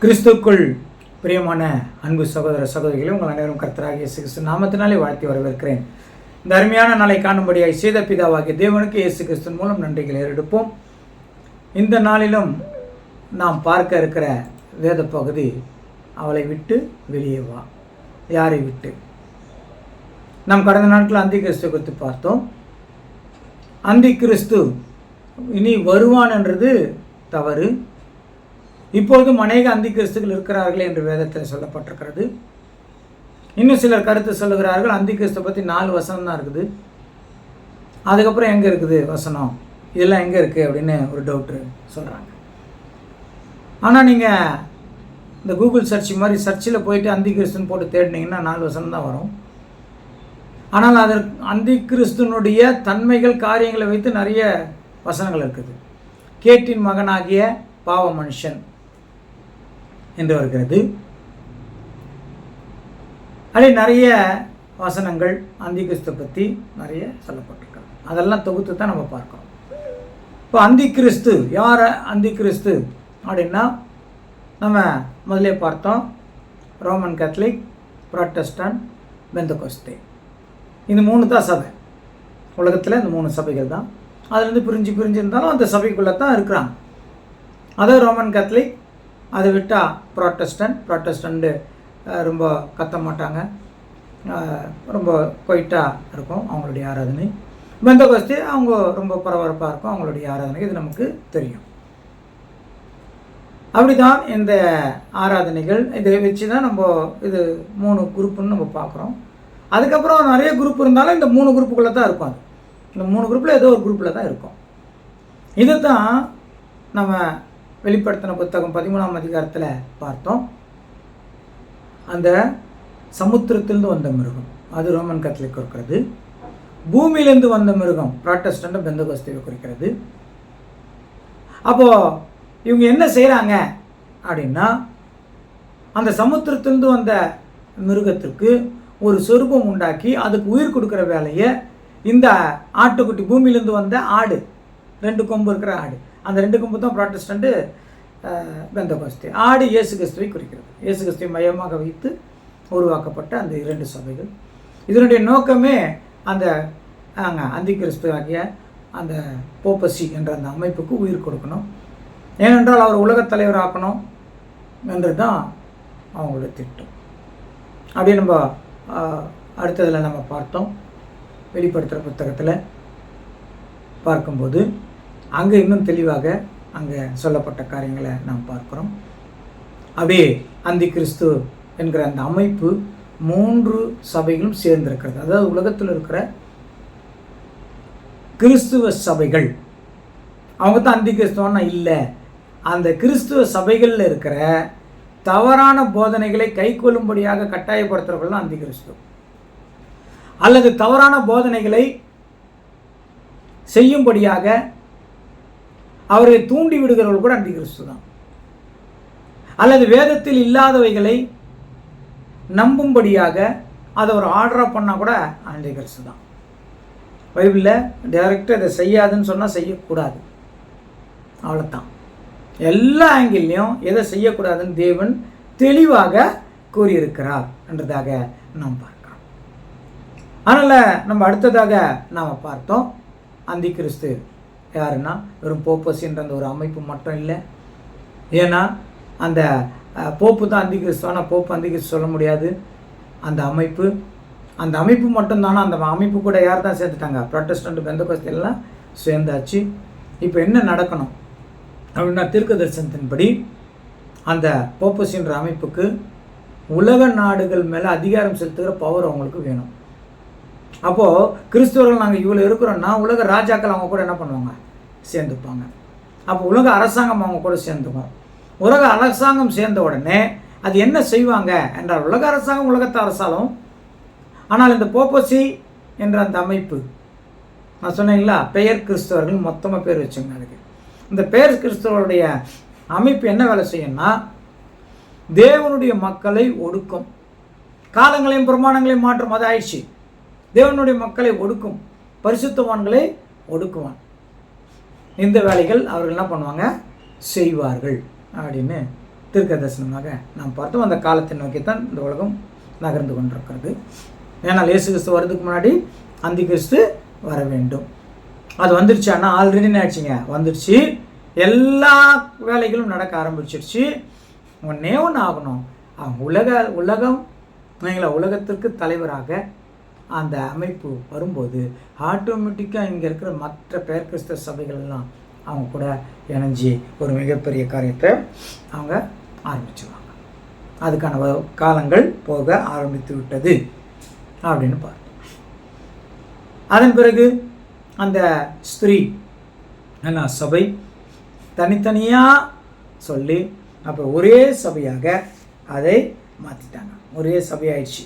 கிறிஸ்துக்குள் பிரியமான அன்பு சகோதர சகோதரிகளை உங்கள் அனைவரும் கர்த்தராகிய இயேசு கிறிஸ்து நாமத்தினாலே வாழ்த்தி வரவேற்கிறேன். இந்த அருமையான நாளை காணும்படியாய் செய்த பிதாவாகிய தேவனுக்கு இயேசு கிறிஸ்து மூலம் நன்றிகளை எடுப்போம். இந்த நாளிலும் நாம் பார்க்க இருக்கிற வேத பகுதி, அவளை விட்டு வெளியே வா. யாரை விட்டு? நாம் கடந்த நாட்கள் அந்தி கிறிஸ்து குறித்து பார்த்தோம். அந்தி கிறிஸ்து இனி வருவான் என்றது தவறு. இப்பொழுதும் அநேக அந்தி கிறிஸ்துகள் இருக்கிறார்கள் என்று வேதத்தில் சொல்லப்பட்டிருக்கிறது. இன்னும் சிலர் கருத்து சொல்லுகிறார்கள், அந்தி கிறிஸ்து பற்றி 4 வசனம் தான் இருக்குது, அதுக்கப்புறம் எங்கே இருக்குது வசனம், இதெல்லாம் எங்கே இருக்குது அப்படின்னு ஒரு டவுட்ரு சொல்கிறாங்க. ஆனால் நீங்கள் இந்த கூகுள் சர்ச் மாதிரி சர்ச்சில் போயிட்டு அந்தி கிறிஸ்துன்னு போட்டு தேடினீங்கன்னா 4 வசனம் தான் வரும். ஆனால் அதற்கு அந்தி கிறிஸ்துனுடைய தன்மைகள் காரியங்களை வைத்து நிறைய வசனங்கள் இருக்குது. கேட்டின் மகனாகிய பாவ மனுஷன் என்று வருகிறது. அதில் நிறைய வசனங்கள் அந்தி கிறிஸ்து பற்றி நிறைய சொல்லப்பட்டிருக்கிறது. அதெல்லாம் தொகுத்து தான் நம்ம பார்க்கிறோம். இப்போ அந்தி கிறிஸ்து யார்? அந்தி கிறிஸ்து அப்படின்னா நம்ம முதலே பார்த்தோம், ரோமன் கேத்தலிக், புராட்டஸ்டன்ட், பெந்தகோஸ்தே. இந்த 3 தான் சபை உலகத்தில். இந்த 3 சபைகள் தான். அதுலேருந்து பிரிஞ்சு இருந்தாலும் அந்த சபைக்குள்ளே தான் இருக்கிறாங்க. அதாவது ரோமன் கேத்தலிக், அதை விட்டால் ப்ராட்டஸ்டண்ட்டு ரொம்ப கத்த மாட்டாங்க, ரொம்ப கொயிட்டாக இருக்கும் அவங்களுடைய ஆராதனை. பெந்தகோஸ்தே அவங்க ரொம்ப பரபரப்பாக இருக்கும் அவங்களுடைய ஆராதனை. இது நமக்கு தெரியும். அப்படி தான் இந்த ஆராதனைகள், இதை வச்சு தான் நம்ம இது 3 குரூப்புன்னு நம்ம பார்க்குறோம். அதுக்கப்புறம் நிறைய குரூப் இருந்தாலும் இந்த 3 குரூப்புக்குள்ளே தான் இருக்கும். அது இந்த 3 குரூப்பில் ஏதோ ஒரு குரூப்பில் தான் இருக்கும். இது தான் நம்ம வெளிப்படுத்தின புத்தகம் 13ஆம் அதிகாரத்தில் பார்த்தோம். அந்த சமுத்திரத்திலிருந்து வந்த மிருகம், அது ரோமன் கேத்தலிக் குறிக்கிறது. பூமியிலேருந்து வந்த மிருகம் புராட்டஸ்டன்ட், பெந்தகோஸ்தேவை குறிக்கிறது. அப்போது இவங்க என்ன செய்கிறாங்க அப்படின்னா, அந்த சமுத்திரத்திலிருந்து வந்த மிருகத்திற்கு ஒரு சொரூபம் உண்டாக்கி அதுக்கு உயிர் கொடுக்குற வேலையை இந்த ஆட்டுக்குட்டி, பூமியிலேருந்து வந்த ஆடு, 2 கொம்பு இருக்கிற ஆடு, அந்த 2 கொம்பு தான் புராட்டஸ்டன்ட்டு, பெந்தகோஸ்தே. ஆடு இயேசு கிறிஸ்துவை குறிக்கிறது. இயேசு கிறிஸ்துவை மையமாக வைத்து உருவாக்கப்பட்ட அந்த 2 சபைகள். இதனுடைய நோக்கமே அந்த அந்தி கிறிஸ்து ஆகிய அந்த போப்பசி என்ற அந்த அமைப்புக்கு உயிர் கொடுக்கணும். ஏனென்றால் அவர் உலகத் தலைவர் ஆக்கணும் என்று தான் அவங்களுடைய திட்டம். அப்படியே நம்ம அடுத்ததில் நம்ம பார்த்தோம். வெளிப்படுத்துகிற புத்தகத்தில் பார்க்கும்போது அங்கே இன்னும் தெளிவாக அங்கே சொல்லப்பட்ட காரியங்களை நாம் பார்க்குறோம். அப்படியே அந்தி கிறிஸ்து என்கிற அந்த அமைப்பு 3 சபைகளும் சேர்ந்திருக்கிறது. அதாவது உலகத்தில் இருக்கிற கிறிஸ்துவ சபைகள், அவங்க தான் அந்தி கிறிஸ்துவன்னா இல்லை, அந்த கிறிஸ்துவ சபைகளில் இருக்கிற தவறான போதனைகளை கைக்கொள்ளும்படியாக கட்டாயப்படுத்துகிறவர்கள் அந்தி கிறிஸ்து, அல்லது தவறான போதனைகளை செய்யும்படியாக அவரை தூண்டி விடுகிறவர்கள் கூட அந்தி கிறிஸ்து தான். அல்லது வேதத்தில் இல்லாதவைகளை நம்பும்படியாக அதை ஒரு ஆர்டராக பண்ணால் கூட அந்தி கிறிஸ்து தான். பைபிளில் டைரக்டாக இதை செய்யாதுன்னு சொன்னால் செய்யக்கூடாது, அவ்வளோதான். எல்லா ஆங்கிள்லையும் எதை செய்யக்கூடாதுன்னு தேவன் தெளிவாக கூறியிருக்கிறார் என்றதாக நாம் பார்க்கிறோம். அதனால் நம்ம அடுத்ததாக நாம் பார்த்தோம், அந்தி கிறிஸ்து யாருன்னா வெறும் போப்பஸ் என்ற அந்த ஒரு அமைப்பு மட்டும் இல்லை. ஏன்னா அந்த போப்பு தான் அந்தி கிறிஸ்து, ஆனால் போப்பு அந்தி கிறிஸ்து சொல்ல முடியாது. அந்த அமைப்பு மட்டும்தானா? அந்த அமைப்பு கூட யார் தான் சேர்த்துட்டாங்க? புராட்டஸ்டன்ட், பெந்தகோஸ்தே எல்லாம் சேர்ந்தாச்சு. இப்போ என்ன நடக்கணும் அப்படின்னா, தீர்க்க தரிசனத்தின்படி அந்த போப்பஸ்ன்ற அமைப்புக்கு உலக நாடுகள் மேலே அதிகாரம் செலுத்துகிற பவர் அவங்களுக்கு வேணும். அப்போது கிறிஸ்துவர்கள் நாங்கள் இவ்வளோ இருக்கிறோன்னா உலக ராஜாக்கள் அவங்க கூட என்ன பண்ணுவாங்க? சேர்ந்துப்பாங்க. அப்போ உலக அரசாங்கம் அவங்க கூட சேர்ந்துக்கும். உலக அரசாங்கம் சேர்ந்த உடனே அது என்ன செய்வாங்க என்றால், உலக அரசாங்கம் உலகத்தை அரசாலும், ஆனால் இந்த போப்பசி என்ற அந்த அமைப்பு, நான் சொன்னீங்களா பெயர் கிறிஸ்தவர்கள், மொத்தமாக பேர் வச்சுங்க. அதுக்கு இந்த பெயர் கிறிஸ்தவருடைய அமைப்பு என்ன வேலை செய்யும்னா, தேவனுடைய மக்களை ஒடுக்கும், காலங்களையும் பிரமாணங்களையும் மாற்றும். அது ஆயிடுச்சு. தேவனுடைய மக்களை ஒடுக்கும், பரிசுத்தவான்களை ஒடுக்குவான். இந்த வேலைகள் அவர்கள் என்ன பண்ணுவாங்க? செய்வார்கள் அப்படின்னு தீர்க்க தரிசனமாக நாம் பார்த்தோம். அந்த காலத்தை நோக்கித்தான் இந்த உலகம் நகர்ந்து கொண்டிருக்கிறது. ஏன்னால் இயேசு கிறிஸ்து வர்றதுக்கு முன்னாடி அந்தி கிறிஸ்து வர வேண்டும். அது வந்துடுச்சு. ஆனால் ஆல்ரெடி ஆயிடுச்சுங்க, வந்துடுச்சு. எல்லா வேலைகளும் நடக்க ஆரம்பிச்சிருச்சு. ஒன்றே ஒன்று ஆகணும், உலகம் உலகத்திற்கு தலைவராக அந்த அமைப்பு வரும்போது ஆட்டோமேட்டிக்காக இங்கே இருக்கிற மற்ற பெயர் கிறிஸ்தவ சபைகள்லாம் அவங்க கூட இணைஞ்சி ஒரு மிகப்பெரிய காரியத்தை அவங்க ஆரம்பிச்சிருவாங்க. அதுக்கான காலங்கள் போக ஆரம்பித்து விட்டது அப்படின்னு பார்த்தோம். அதன் பிறகு அந்த ஸ்திரீ என்ன சபை தனித்தனியாக சொல்லி அப்புறம் ஒரே சபையாக அதை மாற்றிட்டாங்க. ஒரே சபையாயிடுச்சு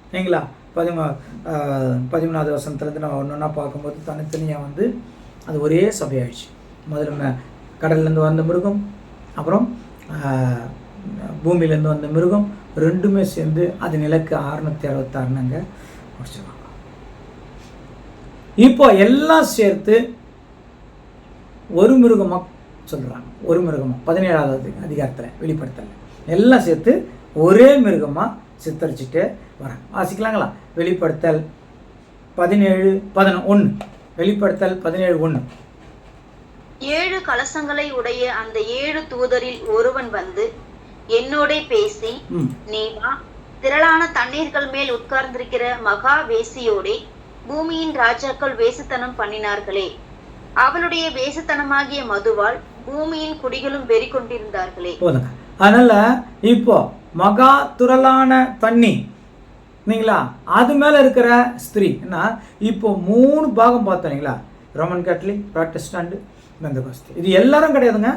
இல்லைங்களா? 13வது வசனத்துலேருந்து நம்ம ஒன்றா பார்க்கும்போது தனித்தனியாக அது ஒரே சபையாயிடுச்சு. முதல்ல கடல்லேருந்து வந்த மிருகம், அப்புறம் பூமியிலேருந்து வந்த மிருகம், ரெண்டுமே சேர்ந்து அது நிலக்கு 666 முடிச்சிருவாங்க. இப்போ எல்லாம் சேர்த்து ஒரு மிருகமாக சொல்கிறாங்க. ஒரு மிருகமாக 17வது அதிகாரத்தில் வெளிப்படுத்தல எல்லாம் சேர்த்து ஒரே மிருகமாக சித்தரிச்சுட்டு வராங்க. வாசிக்கலாங்களா? வெளிப்படுத்தல் 17:11. வெளிப்படுத்தல் 17:1. 7 கலசங்களை உடைய அந்த 7 தூதரில் ஒருவன் வந்து என்னோட பேசி, நீ வா, திரளான தண்ணீர்கள் மேல் உட்கார்ந்திருக்கிற மகா வேசியோடே பூமியின் ராஜாக்கள் வேசித்தனம் பண்ணினார்களே, அவளுடைய வேசித்தனமாகிய மதுவால் பூமியின் குடிகளும் வெறி கொண்டிருந்தார்களே. அதனால இப்போ மகா துரலான தண்ணி இல்லைங்களா, அது மேலே இருக்கிற ஸ்திரீ என்ன, இப்போ 3 பாகம் பார்த்தோம் இல்லைங்களா? Roman Catholic, Protestant, Pentecost. இது எல்லாரும் கிடையாதுங்க,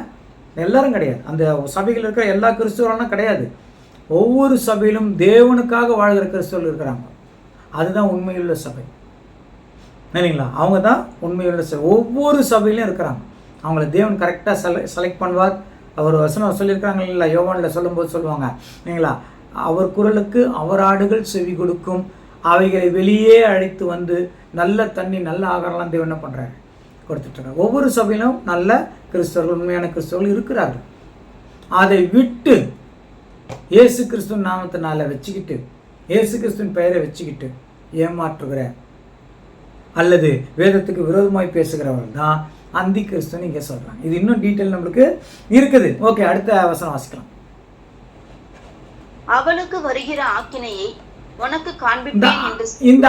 எல்லாரும் கிடையாது. அந்த சபைகள் இருக்கிற எல்லா கிறிஸ்துவர்களும் கிடையாது. ஒவ்வொரு சபையிலும் தேவனுக்காக வாழ்கிற கிறிஸ்துவர்கள் இருக்கிறாங்க. அதுதான் உண்மையுள்ள சபை இல்லைங்களா? அவங்க தான் உண்மையுள்ள சபை. ஒவ்வொரு சபையிலும் இருக்கிறாங்க. அவங்கள தேவன் கரெக்டாக செலக்ட் பண்ணுவார். அவர் வசனம் சொல்லியிருக்காங்க இல்லைங்களா? யோவானில் சொல்லும்போது சொல்லுவாங்க இல்லைங்களா? அவர் குரலுக்கு அவர் ஆடுகள் செவி கொடுக்கும், அவைகளை வெளியே அழைத்து வந்து நல்ல தண்ணி நல்ல ஆகாரம்லாம் தேவன் என்ன பண்ணுறாரு, கொடுத்துட்ருக்காங்க. ஒவ்வொரு சபையிலும் நல்ல கிறிஸ்தவர்கள், உண்மையான கிறிஸ்தவர்கள் இருக்கிறார்கள். அதை விட்டு இயேசு கிறிஸ்துவின் நாமத்தினால வச்சுக்கிட்டு, இயேசு கிறிஸ்துவின் பெயரை வச்சுக்கிட்டு ஏமாற்றுகிற அல்லது வேதத்துக்கு விரோதமாய் பேசுகிறவர்கள் தான் அந்தி கிறிஸ்துன்னு இங்கே சொல்கிறாங்க. இது இன்னும் டீட்டெயில் நம்மளுக்கு இருக்குது. ஓகே, அடுத்த வசனம் வாசிக்கலாம். அவளுக்கு வருகிற ஆக்கினையை உனக்கு காண்பிப்பேன் என்று. இந்த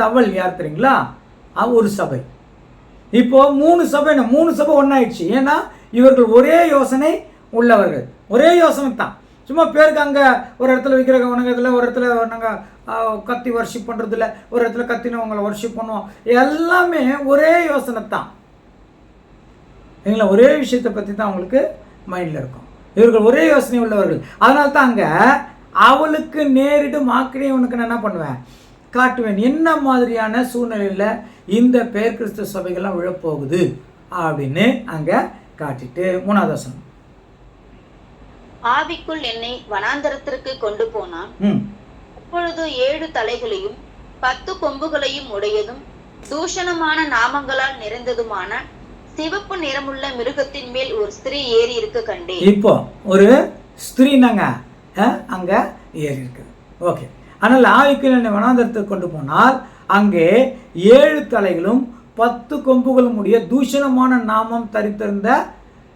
அவள் யார் தெரியுங்களா? ஒரு சபை. இப்போ 3 சபை ஒன்றாயிடுச்சு. ஏன்னா இவர்கள் ஒரே யோசனை உள்ளவர்கள், ஒரே யோசனை தான். சும்மா பேருக்கு அங்கே ஒரு இடத்துல விக்கிர வணங்கத்தில், ஒரு இடத்துல நாங்கள் கத்தி வர்ஷிப் பண்ணுறதில்ல, ஒரு இடத்துல கத்தின உங்களை வர்ஷிப் பண்ணுவோம். எல்லாமே ஒரே யோசனை தான் இல்லைங்களா? ஒரே விஷயத்தை பற்றி தான் அவங்களுக்கு மைண்டில் இருக்கும். இவர்கள் ஒரே யோசனை உள்ளவர்கள். அதனால தான் அங்கே அவளுக்கு நேரிடும் ஆக்கினையை உனக்கு நான் என்ன பண்ணுவேன், காட்டுவேன். என்ன மாதிரியான சூழ்நிலையில் இந்த பெயர் கிறிஸ்துவ சபைகள்லாம் விழப்போகுது அப்படின்னு அங்கே காட்டிட்டு 3வது வசனம். ஆவிக்குள் என்னை வனாந்தரத்திற்கு கொண்டு போனான். அப்பொழுது 7 தலைகளையும் 10 கொம்புகளையும் உடையதும் தூஷணமான நாமங்களால் நிறைந்ததுமான சிவப்பு நிறமுள்ள மிருகத்தின் மேல் ஒரு ஸ்திரீ ஏறி இருக்க கண்டேன். இப்போ ஒரு ஸ்திரீ நாங்க அங்க ஏறி இருக்குது. ஓகே, ஆனால் ஆவிக்குள் என்னை வனாந்தரத்துக்கு கொண்டு போனால் அங்கே 7 தலைகளும் 10 கொம்புகளும் உடைய தூஷணமான நாமம் தரித்திருந்த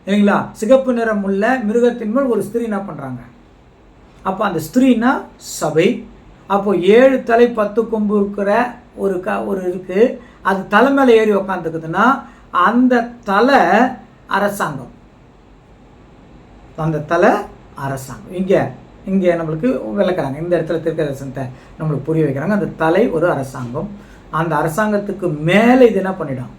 இல்லைங்களா சிகப்பு நிறம் உள்ள மிருகத்தின் மேல் ஒரு ஸ்திரீ என்ன பண்ணுறாங்க. அப்போ அந்த ஸ்திரீனா சபை. அப்போ 7 தலை 10 கொம்பு இருக்கிற ஒரு இருக்கு. அது தலை மேலே ஏறி உக்காந்துக்குதுன்னா அந்த தலை அரசாங்கம். அந்த தலை அரசாங்கம். இங்கே நம்மளுக்கு விளக்குறாங்க. இந்த இடத்துல தீர்க்கதரிசனத்தை நம்மளுக்கு புரிய வைக்கிறாங்க. அந்த தலை ஒரு அரசாங்கம். அந்த அரசாங்கத்துக்கு மேலே இது என்ன பண்ணிடும்,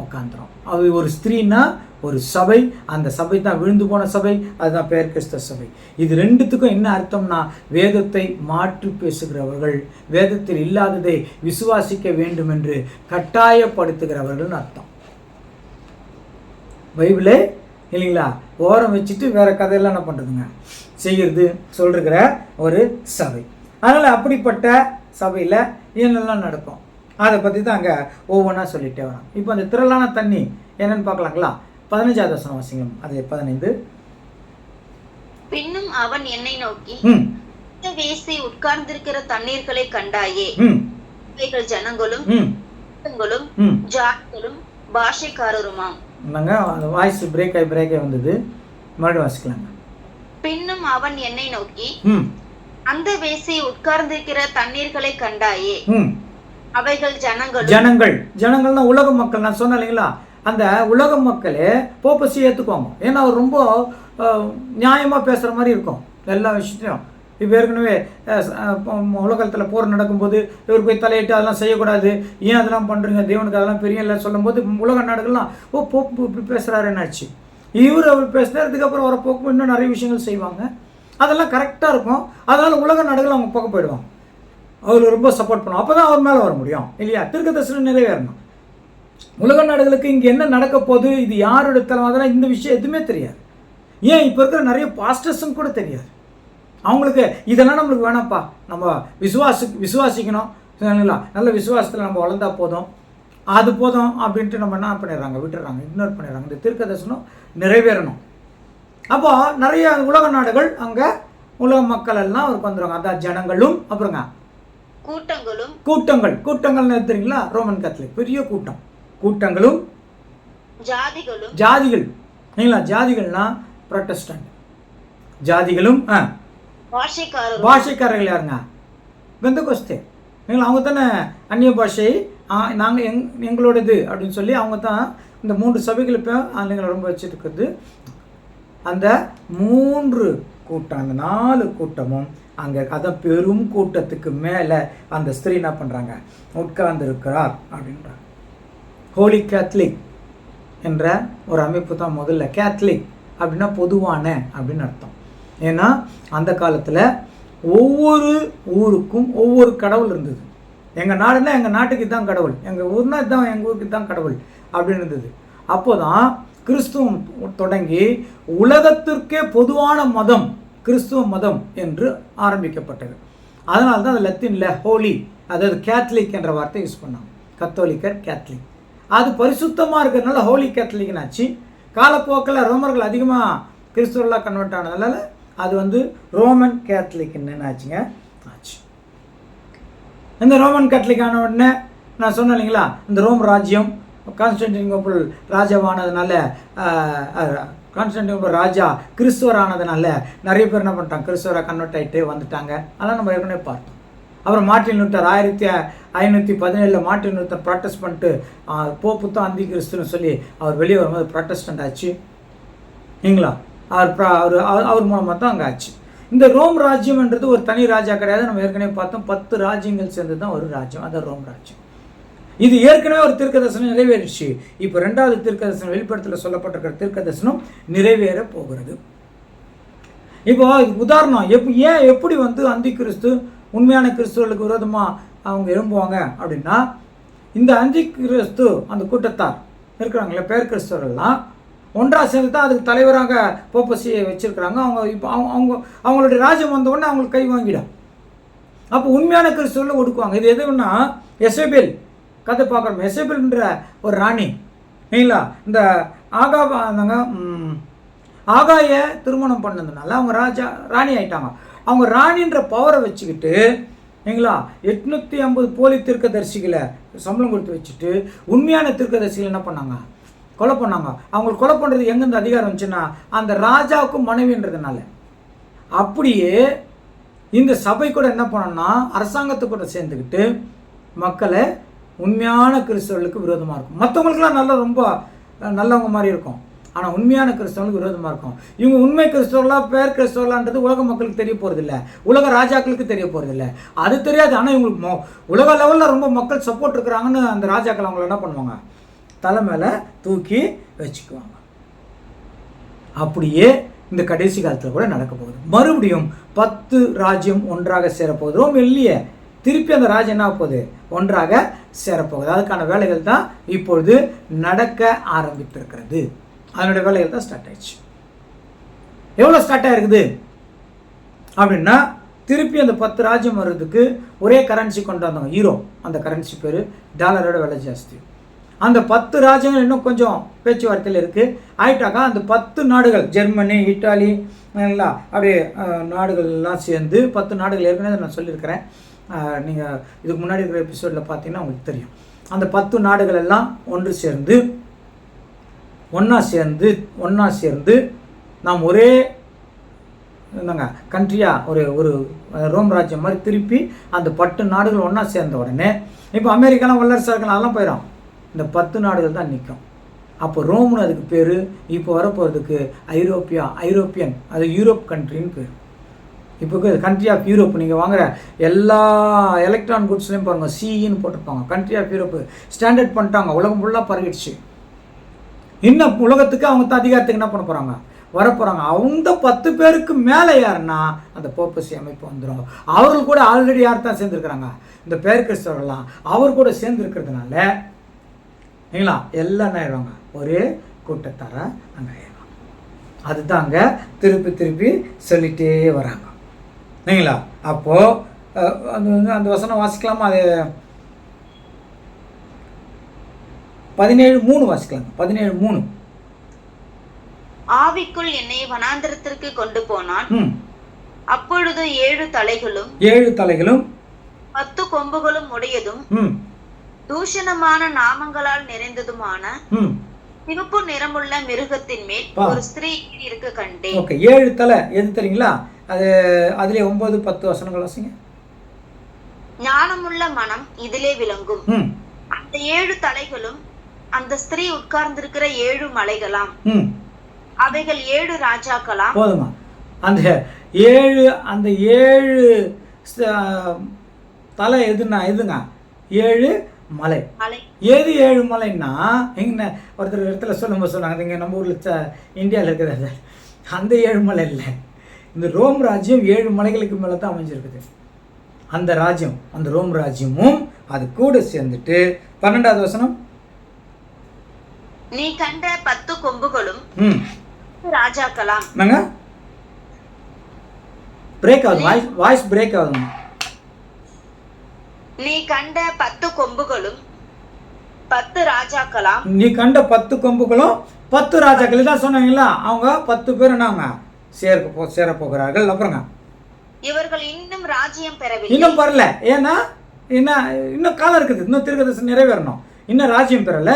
உட்காந்துரும். அது ஒரு ஸ்திரீனா ஒரு சபை. அந்த சபை தான் விழுந்து போன சபை, அதுதான் பெயர் கிறிஸ்தவ சபை. இது ரெண்டுத்துக்கும் என்ன அர்த்தம்னா, வேதத்தை மாற்றி பேசுகிறவர்கள், வேதத்தில் இல்லாததை விசுவாசிக்க வேண்டும் என்று கட்டாயப்படுத்துகிறவர்கள் அர்த்தம். பைபிளே இல்லைங்களா ஓரம் வச்சுட்டு வேற கதையெல்லாம் என்ன பண்ணுறதுங்க செய்கிறது சொல்லிருக்கிற ஒரு சபை. அதனால் அப்படிப்பட்ட சபையில் என்னெல்லாம் நடக்கும் அதை பற்றி தான் அங்கே ஒவ்வொன்றா சொல்லிகிட்டே வரோம். இப்போ அந்த திரளான தண்ணி என்னென்னு பார்க்கலாங்களா? 15வது வசனம் வாசிங்களும். அது 15. பின்னும் அவன் என்னை நோக்கி, ம் இந்த வேசி உட்கார்ந்திருக்கிற தண்ணீர்களை கண்டாயே? ம் இவைகள் ஜனங்களும் ம் கூட்டங்களும் ம் ஜாதிகளும் பாஷைக்காரருமாம். என்னங்க அந்த வாய்ஸ் பிரேக் ஆகி வந்தது, மறுபடியும் வாசிக்கலாங்க. பின்னும் அவன் என்னை நோக்கி, ம் அந்த வேசி உட்கார்ந்திருக்கிற தண்ணீர்களை கண்டாயே? ம் அவைகள் ஜனங்கள்னா உலக மக்கள். நான் சொன்னேன் இல்லைங்களா, அந்த உலக மக்களே போப்பசி ஏற்றுக்குவாங்க. ஏன்னா அவர் ரொம்ப நியாயமாக பேசுகிற மாதிரி இருக்கும் எல்லா விஷயத்தையும். இப்போ ஏற்கனவே உலகத்தில் போர் நடக்கும்போது இவர் போய் தலையிட்டு அதெல்லாம் செய்யக்கூடாது, ஏன் அதெல்லாம் பண்ணுறீங்க, தேவனுக்கு அதெல்லாம் பெரிய இல்லை சொல்லும்போது உலக நாடுகள்லாம் போப்பு இப்படி பேசுகிறாருன்னு ஆச்சு. அவர் பேசுனதுக்கப்புறம் வர போக்கு இன்னும் நிறைய விஷயங்கள் செய்வாங்க, அதெல்லாம் கரெக்டாக இருக்கும். அதனால் உலக நாடுகள் அவங்க பக்கம் போயிடுவாங்க, அவர் ரொம்ப சப்போர்ட் பண்ணுவோம். அப்போ தான் அவர் மேலே வர முடியும் இல்லையா? தீர்க்கதரிசனம் நிறைவேறணும். உலக நாடுகளுக்கு இங்கே என்ன நடக்க போகுது, இது யாரோட தலம், அதெல்லாம் இந்த விஷயம் எதுவுமே தெரியாது. ஏன் இப்போ இருக்கிற நிறைய பாஸ்டர்ஸும் கூட தெரியாது. அவங்களுக்கு இதெல்லாம் நம்மளுக்கு வேணாம்ப்பா, நம்ம விசுவாசிக்கணும் சரிங்களா, நல்ல விசுவாசத்தில் நம்ம வளர்ந்தா போதும், அது போதும் அப்படின்ட்டு நம்ம என்ன பண்ணிடுறாங்க, விட்டுறாங்க, இக்னோர் பண்ணிடுறாங்க. இந்த தீர்க்கதரிசனம் நிறைவேறணும். அப்போ நிறைய உலக நாடுகள் அங்கே உலக மக்கள் எல்லாம் அவருக்கு வந்துடுவாங்க. அதான் ஜனங்களும் அப்புறங்க கூட்டங்கள் தெரியுங்களா, ரோமன் கேத்தலிக் பெரிய கூட்டங்களும் ஜாதிகள் இல்லைங்களா. ஜாதிகள்னா புரோட்டஸ்டன்ட், ஜாதிகளும் பாஷைக்காரர்கள் யாருங்க, பெந்தகோஸ்தே இல்லைங்களா. அவங்க தானே அந்நிய பாஷை நாங்கள் எங்களோடது அப்படின்னு சொல்லி அவங்க தான் இந்த 3 சபைகள் இப்போ ஆளுங்களை ரொம்ப வச்சுருக்குது. அந்த 3 கூட்டம், அந்த 4 கூட்டமும் அங்கே அதை பெரும் கூட்டத்துக்கு மேலே அந்த ஸ்திரீ என்ன பண்ணுறாங்க, உட்கார்ந்து இருக்கிறார் அப்படின்றாங்க. ஹோலி கேத்லிக் என்ற ஒரு அமைப்பு தான் முதல்ல. கேத்லிக் அப்படின்னா பொதுவான அப்படின்னு அர்த்தம். ஏன்னா அந்த காலத்தில் ஒவ்வொரு ஊருக்கும் ஒவ்வொரு கடவுள் இருந்தது. எங்கள் நாடுனா எங்கள் நாட்டுக்கு தான் கடவுள், எங்கள் ஊர்னா இதுதான் எங்கள் ஊருக்கு தான் கடவுள் அப்படின்னு இருந்தது. அப்போ தான் கிறிஸ்துவம் தொடங்கி உலகத்திற்கே பொதுவான மதம் கிறிஸ்துவ மதம் என்று ஆரம்பிக்கப்பட்டது. அதனால தான் அது லத்தீனில் ஹோலி, அதாவது கேத்லிக் என்ற வார்த்தை யூஸ் பண்ணாங்க. கத்தோலிக்கர், கேத்லிக், அது பரிசுத்தமாக இருக்கிறதுனால ஹோலி கேத்லிக்னு ஆச்சு. காலப்போக்கில் ரோமர்கள் அதிகமாக கிறிஸ்துவர்களாக கன்வெர்ட் ஆனதுனால அது ரோமன் கேத்லிக்னு ஆச்சுங்க ஆச்சு. இந்த ரோமன் கேத்லிக் ஆன உடனே நான் சொன்னேன் இல்லைங்களா, இந்த ரோம் ராஜ்யம் கான்ஸ்டன்டினோபிள் ராஜாவானதுனால, கான்ஸ்டன்டினோபிள் ராஜா கிறிஸ்துவர் ஆனதுனால நிறைய பேர் என்ன பண்ணிட்டாங்க, கிறிஸ்துவராக கன்வெர்ட் ஆகிட்டு வந்துட்டாங்க. அதெல்லாம் நம்ம ஏற்கனவே பார்த்தோம். அப்புறம் Martin Luther 1517 Martin Luther protest பண்ணிட்டு போப்பு தான் அந்தி கிறிஸ்துன்னு சொல்லி அவர் வெளியே வரும்போது ப்ராட்டஸ்டன்ட் ஆச்சு இல்லைங்களா. அவர் மூலமாக தான் அங்கே ஆச்சு. இந்த ரோம் ராஜ்யம்ன்றது ஒரு தனி ராஜா கிடையாது. நம்ம ஏற்கனவே பார்த்தோம், 10 ராஜ்யங்கள் சேர்ந்து தான் ஒரு ராஜ்யம், அது ரோம் ராஜ்யம். இது ஏற்கனவே ஒரு தீர்க்கதரிசனம் நிறைவேறிச்சு. இப்போ 2வது தீர்க்கதரிசனம் வெளிப்படத்தில் சொல்லப்பட்டிருக்கிற தீர்க்கதரிசனம் நிறைவேற போகிறது. இப்போ உதாரணம் எப்படி அந்தி கிறிஸ்து உண்மையான கிறிஸ்துவர்களுக்கு விரோதமாக அவங்க எழும்புவாங்க அப்படின்னா, இந்த அந்தி கிறிஸ்து அந்த கூட்டத்தார் இருக்கிறாங்களே பேர் கிறிஸ்துவர்கள்லாம் ஒன்றாக சேர்ந்து தான் அதுக்கு தலைவராக போப்பசியை வச்சுருக்கிறாங்க. அவங்க இப்போ அவங்களுடைய ராஜ்யம் வந்தவுடனே அவங்களுக்கு கை வாங்கிடும். அப்போ உண்மையான கிறிஸ்துவர்கள் ஒடுக்குவாங்க. இது எதுன்னா எசேபேல் கதை பார்க்குறோம். எசேபேல்ன்ற ஒரு ராணி இல்லைங்களா, இந்த ஆகாய திருமணம் பண்ணதுனால அவங்க ராணி ஆயிட்டாங்க. அவங்க ராணின்ற பவரை வச்சுக்கிட்டு இல்லைங்களா 850 போலி தீர்க்கதரிசிகளை சம்பளம் கொடுத்து வச்சுட்டு உண்மையான தீர்க்கதரிசிகள் என்ன பண்ணாங்க, கொலை பண்ணாங்க. அவங்களுக்கு கொலை பண்ணுறது எங்கேருந்து அதிகாரம் வந்துச்சுன்னா அந்த ராஜாவுக்கும் மனைவின்றதுனால. அப்படியே இந்த சபை கூட என்ன பண்ணோம்னா அரசாங்கத்தை கூட சேர்ந்துக்கிட்டு மக்களை உண்மையான கிறிஸ்தவர்களுக்கு விரோதமாக இருக்கும். மற்றவங்களுக்குலாம் நல்லா ரொம்ப நல்லவங்க மாதிரி இருக்கும், ஆனால் உண்மையான கிறிஸ்தவர்களுக்கு விரோதமாக இருக்கும். இவங்க உண்மை கிறிஸ்தவர்களாக பேர் கிறிஸ்தவர்களான்றது உலக மக்களுக்கு தெரிய போகிறதில்ல, உலக ராஜாக்களுக்கு தெரிய போகிறதில்ல, அது தெரியாது. ஆனால் இவங்களுக்கு உலக லெவலில் ரொம்ப மக்கள் சப்போர்ட் இருக்கிறாங்கன்னு அந்த ராஜாக்கள் அவங்கள என்ன பண்ணுவாங்க, தலை மேலே தூக்கி வச்சுக்குவாங்க. அப்படியே இந்த கடைசி காலத்தில் கூட நடக்க போகுது. மறுபடியும் 10 ராஜ்யம் ஒன்றாக சேரப்போகுது. ரோம் இல்லையே, திருப்பி அந்த ராஜ்யம் என்ன போகுது, ஒன்றாக சேரப்போகுது. அதுக்கான வேலைகள் தான் இப்பொழுது நடக்க ஆரம்பித்திருக்கிறது. அதனுடைய வேலைகள் தான் ஸ்டார்ட் ஆயிடுச்சு. எவ்வளோ ஸ்டார்ட் ஆகிருக்குது அப்படின்னா, திருப்பி அந்த 10 ராஜ்யம் வர்றதுக்கு ஒரே கரன்சி கொண்டு வந்தாங்க, யூரோ. அந்த கரன்சி பேர் டாலரோட விலை ஜாஸ்தி. அந்த 10 ராஜ்யங்கள் இன்னும் கொஞ்சம் பேச்சுவார்த்தையில் இருக்குது. ஆயிட்டாக்கா அந்த 10 நாடுகள், ஜெர்மனி, இட்டாலி எல்லாம் அப்படியே நாடுகள்லாம் சேர்ந்து 10 நாடுகள் ஏற்கனவே நான் சொல்லியிருக்கிறேன். நீங்கள் இதுக்கு முன்னாடி இருக்கிற எபிசோடில் பார்த்தீங்கன்னா உங்களுக்கு தெரியும். அந்த 10 நாடுகள் எல்லாம் ஒன்றா சேர்ந்து நாம் ஒரே என்னங்க கண்ட்ரியாக ஒரு ரோம் ராஜ்யம் மாதிரி திருப்பி அந்த 10 நாடுகள் ஒன்றா சேர்ந்த உடனே இப்போ அமெரிக்காலாம் வல்லரசாக இருக்கலாம், அதெல்லாம் போயிடும். இந்த 10 நாடுகள் தான் நிற்கும். அப்போ ரோம்னு அதுக்கு பேர். இப்போ வரப்போகிறதுக்கு ஐரோப்பியன், அது யூரோப் கண்ட்ரின்னு பேர். இப்போ கண்ட்ரி ஆஃப் யூரோப் நீங்கள் வாங்குகிற எல்லா எலக்ட்ரான் குட்ஸ்லையும் பாருங்கள் சிஇன்னு போட்டிருப்பாங்க. கண்ட்ரி ஆஃப் யூரோப்பு ஸ்டாண்டர்ட் பண்ணிட்டாங்க, உலகம் ஃபுல்லாக பரவிடுச்சு. இன்னும் உலகத்துக்கு அவங்க தான் அதிகாரத்துக்கு என்ன பண்ண போகிறாங்க, வரப்போகிறாங்க. அவங்க 10 பேருக்கு மேலே யாருன்னா அந்த போப்பசி அமைப்பு வந்துடும். அவர்கள் கூட ஆல்ரெடி யார் தான் சேர்ந்துருக்குறாங்க, இந்த பேர் கிறிஸ்தவர்கள்லாம் அவர் கூட சேர்ந்துருக்கிறதுனால இல்லைங்களா எல்லாம் ஆயிடுவாங்க, ஒரே கூட்டத்தார அங்கே ஆயிடுவாங்க. அதுதாங்க திருப்பி சொல்லிகிட்டே வராங்க இல்லைங்களா. அப்போது அந்த வசனம் வாசிக்கலாமா? அது 17:3 வாசிக்கலாம். 17:3 ஆவிக்குள் என்னை வனாந்தரத்திற்கு கொண்டு போனான். அப்பொழுது 7 தலைகளும் 10 கொம்புகளும் உடையதும் தூஷணமான நாமங்களால் நிறைந்ததுமான சிவப்பு நிறமுள்ள மிருகத்தின் மேல் ஒரு ஸ்திரீ இருக்க கண்டேன். ஓகே, 7 தலை எது தெரியுங்களா? அது அதிலே 9-10 வசனங்கள் வாசிங்க. ஞானமுள்ள மனம் இதிலே விளங்கும். அந்த 7 தலைகளும் அந்த ஸ்திரீ உட்கார்ந்திருக்கிற 7 மலைகளாம். அவைகள் 7 ராஜாக்களாம். போதுமா? அந்த 7 தலை எதுங்க? 7 மலை. ஏது 7 மலைன்னா எங்க ஒருத்தர் இடத்துல சொன்னாங்க, இங்கே நம்ம ஊரில் இந்தியாவில் இருக்கிறது அந்த 7 மலை இல்லை. இந்த ரோம் ராஜ்யம் 7 மலைகளுக்கு மேலே தான் அமைஞ்சிருக்குது. அந்த ராஜ்யம், அந்த ரோம் ராஜ்யமும் அது கூட சேர்ந்துட்டு 12வது வசனம், நீ கண்ட 10 கொம்புகளும் ராஜாக்கலாம். பிரேக் ஆகுது, வாய்ஸ் பிரேக் ஆகுது. நீ கண்ட 10 கொம்புகளும் 10 ராஜாக்களாம். நீ கண்ட 10 கொம்புகளும் 10 ராஜாக்கள் தான் சொன்னாங்களா. அவங்க 10 பேர் நாங்க சேர போகிறார்கள். அப்புறங்க இவர்கள் இன்னும் ராஜ்யம் பெறவில்லை. இன்னும் வரல. ஏன்னா இன்னும் காலம் இருக்குது, இன்னும் தீர்க்கதரிசனம் நிறைவேறணும். இன்னும் ராஜ்யம் பெறல.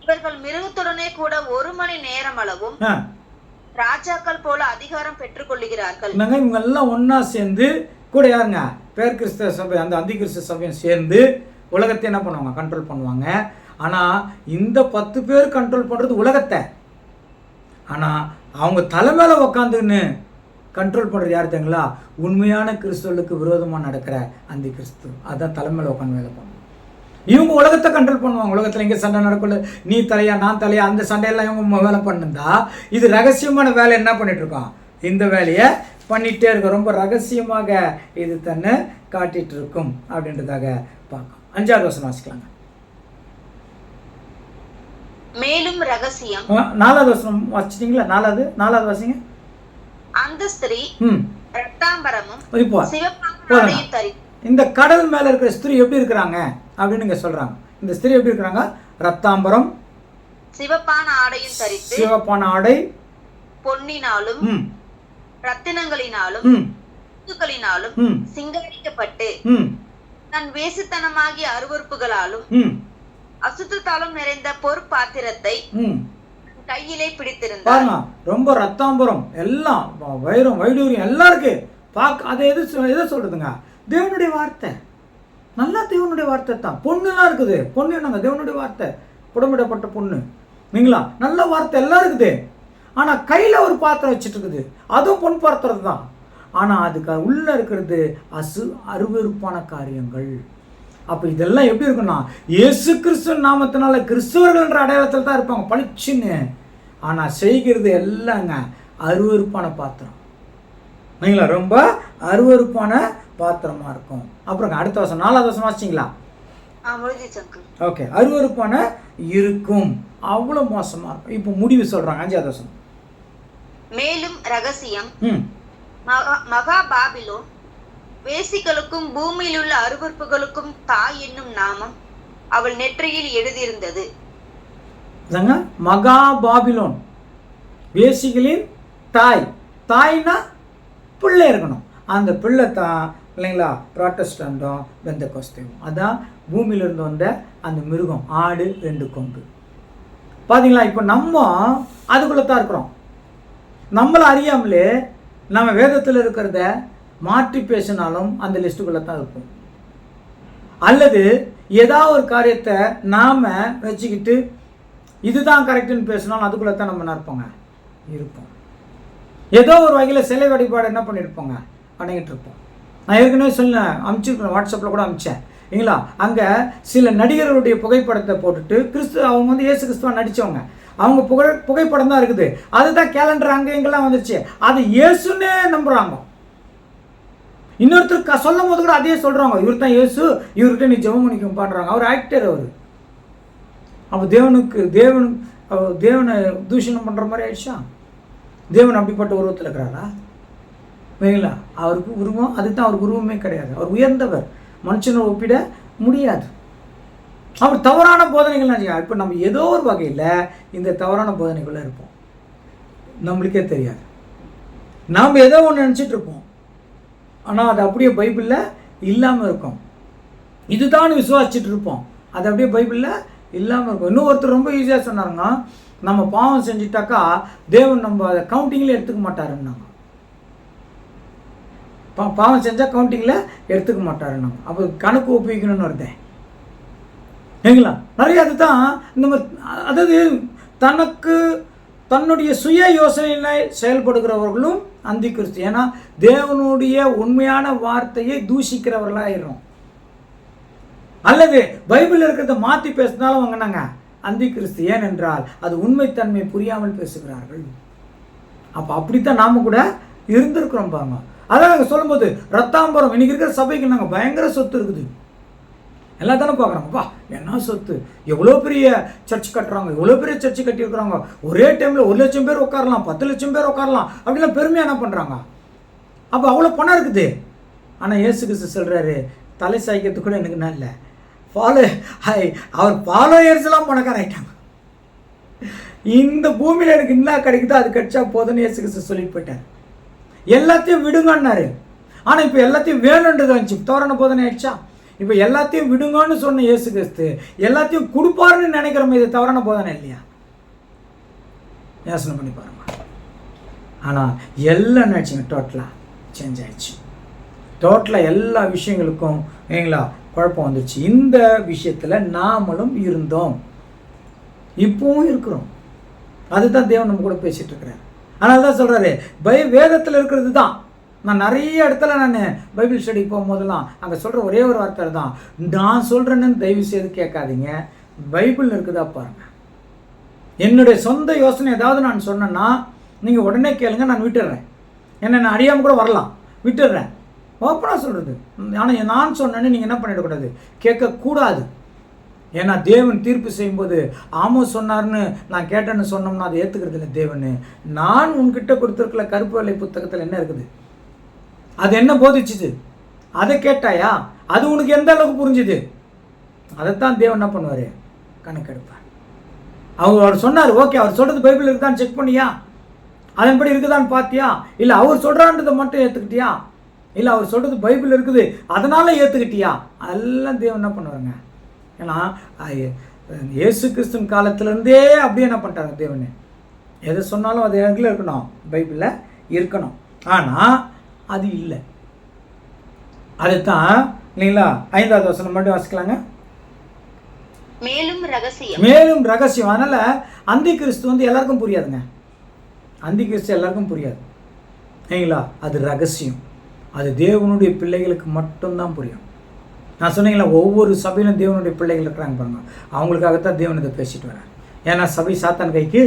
இவர்கள் மிருகத்துடனே கூட 1 மணி நேரம் அளவும் ராஜாக்கள் போல அதிகாரம் பெற்றுக் கொள்ளுகிறார்கள். இவங்க எல்லாம் ஒன்னா சேர்ந்து கூட யாருங்க, பேர் கிறிஸ்தவ சபை, அந்த அந்தி கிறிஸ்தவ சபையும் சேர்ந்து உலகத்தை என்ன பண்ணுவாங்க, கண்ட்ரோல் பண்ணுவாங்க. ஆனால் இந்த 10 பேர் கண்ட்ரோல் பண்ணுறது உலகத்தை. ஆனால் அவங்க தலைமையில உக்காந்துன்னு கண்ட்ரோல் பண்ணுறது யார் தெரியுங்களா? உண்மையான கிறிஸ்தவர்களுக்கு விரோதமாக நடக்கிற அந்தி கிறிஸ்து. அதுதான் தலைமையில உட்காந்து வேலை பண்ணுவாங்க. இவங்க உலகத்தை கண்ட்ரோல் பண்ணுவாங்க. உலகத்தில் எங்கே சண்டை நடக்கல, நீ தலையா நான் தலையா, அந்த சண்டையெல்லாம் இவங்க வேலை பண்ணுந்தா இது ரகசியமான வேலை என்ன பண்ணிட்டு இருக்கோம், இந்த வேலையை பண்ணிகிட்டே இருக்கும். ரொம்ப ரகசியமாக இது தன்னை காட்டிட்டு இருக்கும் அப்படின்றதாக பார்க்கும். 5வது வசனம் வாசிக்கலாங்க. மேலும் ரகசியம். 4வது வசனம் வாசிச்சிட்டீங்களா? 4வது வாசிங்க. அந்த ஸ்திரீ ரத்தாம்பரமும் சிவப்பான ஆடையும் தரித்து. இந்த கடல் மேல இருக்கிற ஸ்திரீ எப்படி இருக்கிறாங்க அப்படின்னு நீங்க சொல்றாங்க. இந்த ஸ்திரீ எப்படி இருக்கிறாங்க? ரத்தாம்பரம், சிவப்பான ஆடையும் தரித்து, சிவப்பான ஆடை, பொன்னினாலும் ரத்தினங்களினாலும் முத்துக்களினாலும் சிங்கரிக்கப்பட்டு தன் வேசித்தனமாகிய அருவருப்புகளாலும் அசுத்தத்தாலும் நிறைந்த பொற்பாத்திரத்தை கையிலே பிடித்திருந்தார். ரொம்ப ரத்தாம்பரம் எல்லாம் வைரம் வைடூரியம் எல்லாம் இருக்கு. அது எதை சொல்றதுங்க? தேவனுடைய வார்த்தை. நல்லா தேவனுடைய வார்த்தை தான். பொண்ணுலாம் இருக்குது. பொண்ணு என்னங்க? தேவனுடைய வார்த்தை, புடமிடப்பட்ட பொண்ணு நீங்களா, நல்ல வார்த்தை எல்லாம் இருக்குது. ஆனால் கையில் ஒரு பாத்திரம் வச்சுட்டு இருக்குது, அதுவும் பொன் பாத்திரம் தான். ஆனால் அதுக்கு உள்ளே இருக்கிறது அருவருப்பான காரியங்கள். அப்போ இதெல்லாம் எப்படி இருக்குன்னா, இயேசு கிறிஸ்துவ நாமத்தினால கிறிஸ்தவர்கள்ன்ற அடையாளத்தில் தான் இருப்பாங்க பளிச்சுன்னு. ஆனால் செய்கிறது எல்லாங்க அருவருப்பான பாத்திரம். நீங்களா ரொம்ப அருவருப்பான பாத்திரமா இருக்கும். அப்புறம் அடுத்த வருஷம் 4வது வருஷம் வாசிச்சிங்களா? ஓகே, அருவருப்பான இருக்கும், அவ்வளோ மோசமா இருக்கும். இப்போ முடிவு சொல்றாங்க 5வது வருஷம். மேலும் ரகசியம், மகா பாபிலோன் வேசிகளுக்கும் பூமியில் உள்ள அருவருப்புகளுக்கும் தாய் என்னும் நாமம் அவள் நெற்றியில் எழுதியிருந்தது. மகா பாபிலோன் வேசிகளின் தாய். தாய்னா பிள்ளை இருக்கணும். அந்த பிள்ளை தான் இல்லைங்களா புராட்டஸ்டண்டும் பெந்தகோஸ்தேவும். அதான் பூமியிலிருந்து வந்த அந்த மிருகம், ஆடு 2 கொம்பு. பார்த்தீங்களா? இப்போ நம்ம அதுக்குள்ளே தான் இருக்கிறோம். நம்மளை அறியாமலே நம்ம வேதத்தில் இருக்கிறத மாற்றி பேசினாலும் அந்த லிஸ்ட்டுக்குள்ளே தான் இருப்போம். அல்லது ஏதாவது ஒரு காரியத்தை நாம் வச்சுக்கிட்டு இதுதான் கரெக்டுன்னு பேசினாலும் அதுக்குள்ளே தான் நம்ம இருப்போங்க இருப்போம். ஏதோ ஒரு வகையில் சிலை வழிபாடு என்ன பண்ணியிருப்போங்க, பண்ணிக்கிட்டு இருப்போம். நான் ஏற்கனவே அனுப்பிச்சிருக்கேன், வாட்ஸ்அப்பில் கூட அனுப்பிச்சேன் இல்லைங்களா. அங்கே சில நடிகர்களுடைய புகைப்படத்தை போட்டுட்டு அவங்க வந்து இயேசு கிறிஸ்துவா நடித்தவங்க, அவங்க புகைப்படம் தான் இருக்குது. அதுதான் கேலண்டர் அங்கே எங்கெல்லாம் வந்துருச்சு. அது இயேசுன்னே நம்புகிறாங்க. இன்னொருத்தர் சொல்லும் போது கூட அதே சொல்கிறாங்க, இவர் தான் இயேசு, இவர்கிட்ட நீ ஜெபம் பண்ணிக்க பண்ணுறாங்க. அவர் ஆக்டர். அவர் அப்போ தேவனை தூஷணம் பண்ணுற மாதிரி ஆயிடுச்சா? தேவன் அப்படிப்பட்ட உருவத்தில் இருக்கிறாரா? இல்லைங்களா? அவருக்கு உருவம் அதுதான், அவருக்கு உருவமே கிடையாது. அவர் உயர்ந்தவர், மனுஷனை ஒப்பிட முடியாது. அவர் தவறான போதனைகள். இப்போ நம்ம ஏதோ ஒரு வகையில் இந்த தவறான போதனைக்குள்ளே இருப்போம், நம்மளுக்கே தெரியாது. நாம் ஏதோ ஒன்று நினச்சிட்டு இருப்போம், ஆனால் அது அப்படியே பைபிளில் இல்லாமல் இருக்கும். இதுதான் விசுவாசிச்சுட்டு இருப்போம், அது அப்படியே பைபிளில் இல்லாமல் இருக்கும். இன்னும் ஒருத்தர் ரொம்ப ஈஸியாக சொன்னாருங்க, நம்ம பாவம் செஞ்சுட்டாக்கா தேவன் நம்ம அதை கவுண்டிங்கில் எடுத்துக்க மாட்டாருன்னாங்க. பாவம் செஞ்சால் கவுண்டிங்கில் எடுத்துக்க மாட்டாருன்னாங்க. அப்போ கணக்கு ஒப்பிக்கணும்னு வருதேன் இல்லைங்களா? நிறைய அதுதான் இந்த மாதிரி. அதாவது தன்னுடைய சுய யோசனையில் செயல்படுகிறவர்களும் அந்தி கிறிஸ்து. ஏன்னா தேவனுடைய உண்மையான வார்த்தையை தூஷிக்கிறவர்களாயிரும். அல்லது பைபிள் இருக்கிறத மாற்றி பேசினாலும் அவங்க நாங்கள் அந்தி கிறிஸ்து. ஏனென்றால் அது உண்மைத்தன்மை புரியாமல் பேசுகிறார்கள். அப்போ அப்படித்தான் நாம் கூட இருந்திருக்கிறோம் பாருங்க. அதான் நாங்கள் சொல்லும்போது ரத்தாம்பரம் இன்னைக்கு இருக்கிற சபைக்கு நாங்கள் பயங்கர சொத்து இருக்குது. எல்லாம் தானே பார்க்குறாங்கப்பா, என்ன சொத்து, எவ்வளோ பெரிய சர்ச் கட்டுறாங்க, எவ்வளோ பெரிய சர்ச்சு கட்டியிருக்கிறாங்க, ஒரே டைமில் 1 லட்சம் பேர் உட்காரலாம், 10 லட்சம் பேர் உட்காரலாம் அப்படிலாம் பெருமையாக என்ன பண்ணுறாங்க. அப்போ அவ்வளோ பணம் இருக்குது. ஆனால் இயேசு கிறிஸ்து சொல்கிறாரு, தலை சாய்க்கிறதுக்கு கூட எனக்கு என்ன இல்லை, அவர் ஃபாலோயர்ஸ்லாம் பணக்கார ஆகிட்டாங்க. இந்த பூமியில் எனக்கு என்ன கிடைக்குதோ அது கிடைச்சா போதுன்னு இயேசு கிறிஸ்து சொல்லிட்டு போயிட்டார். எல்லாத்தையும் விடுங்கன்னாரு. ஆனால் இப்போ எல்லாத்தையும் வேணுன்றது வந்துச்சு, தவறான போதனை ஆயிடுச்சா? இப்போ எல்லாத்தையும் விடுங்கன்னு சொன்ன இயேசு கிறிஸ்து எல்லாத்தையும் கொடுப்பாருன்னு நினைக்கிறோம். இது தவறான போதனை இல்லையா? யோசனை பண்ணி பாருங்க. ஆனால் எல்லாம் நினச்சிங்க டோட்டலாக சேஞ்ச் ஆயிடுச்சு. டோட்டலாக எல்லா விஷயங்களுக்கும் இல்லைங்களா குழப்பம் வந்துடுச்சு. இந்த விஷயத்தில் நாமளும் இருந்தோம், இப்பவும் இருக்கிறோம். அதுதான் தேவன் நம்ம கூட பேசிகிட்டு இருக்கிறார். அதனால தான் சொல்கிறாரு, வேதத்தில் இருக்கிறது தான். நான் நிறைய இடத்துல நான் பைபிள் ஸ்டடிக்கு போகும்போதெல்லாம் அங்கே சொல்கிற ஒரே ஒரு வார்த்தை தான், நான் சொல்கிறேன்னு தயவு செய்து கேட்காதீங்க, பைபிள் இருக்குதா பாருங்கள். என்னுடைய சொந்த யோசனை ஏதாவது நான் சொன்னேன்னா நீங்கள் உடனே கேளுங்க, நான் விட்டுடுறேன். என்னை நான் அறியாமல் கூட வரலாம், விட்டுடுறேன். ஓப்பனாக சொல்கிறது. ஆனால் நான் சொன்னேன்னு நீங்கள் என்ன பண்ணிடக்கூடாது, கேட்கக்கூடாது. ஏன்னா தேவன் தீர்ப்பு செய்யும்போது ஆமோஸ் சொன்னார்னு நான் கேட்டேன்னு சொன்னோம்னா அதை ஏற்றுக்கிறது இல்லை தேவன். நான் உன்கிட்ட கொடுத்துருக்கல கருப்பு வெள்ளை புத்தகத்தில் என்ன இருக்குது, அது என்ன போதிச்சுது, அதை கேட்டாயா, அது உனக்கு எந்த அளவுக்கு புரிஞ்சுது, அதைத்தான் தேவன் என்ன பண்ணுவார், கணக்கெடுப்பார். அவர் சொன்னார், ஓகே அவர் சொல்கிறது பைபிள் இருக்குதான்னு செக் பண்ணியா, அதன்படி இருக்குதான்னு பார்த்தியா, இல்லை அவர் சொல்கிறான்றதை மட்டும் ஏற்றுக்கிட்டியா, இல்லை அவர் சொல்கிறது பைபிள் இருக்குது அதனால் ஏற்றுக்கிட்டியா, அதெல்லாம் தேவன் என்ன பண்ணுவாங்க. ஏன்னா இயேசு கிறிஸ்துவின் காலத்திலேருந்தே அப்படியே என்ன பண்ணிட்டாங்க தேவன், எதை சொன்னாலும் அது எதில் இருக்கணும், பைபிளில் இருக்கணும். ஆனால் அது இல்லை. அதுதான் இல்லைங்களா. 5வது வசனம் மட்டும் வாசிக்கலாங்க. மேலும் ரகசியம். அதனால அந்தி கிறிஸ்து வந்து எல்லாருக்கும் புரியாதுங்க. அந்தி கிறிஸ்து எல்லாருக்கும் புரியாது இல்லைங்களா. அது ரகசியம், அது தேவனுடைய பிள்ளைகளுக்கு மட்டும்தான் புரியும். நான் சொன்னீங்களா, ஒவ்வொரு சபையிலும் தேவனுடைய பிள்ளைகள் இருக்கிறாங்க பாருங்க, அவங்களுக்காகத்தான் தேவன் இதை பேசிட்டு வரேன். ஏன்னா சபை சாத்தான் கைக்கு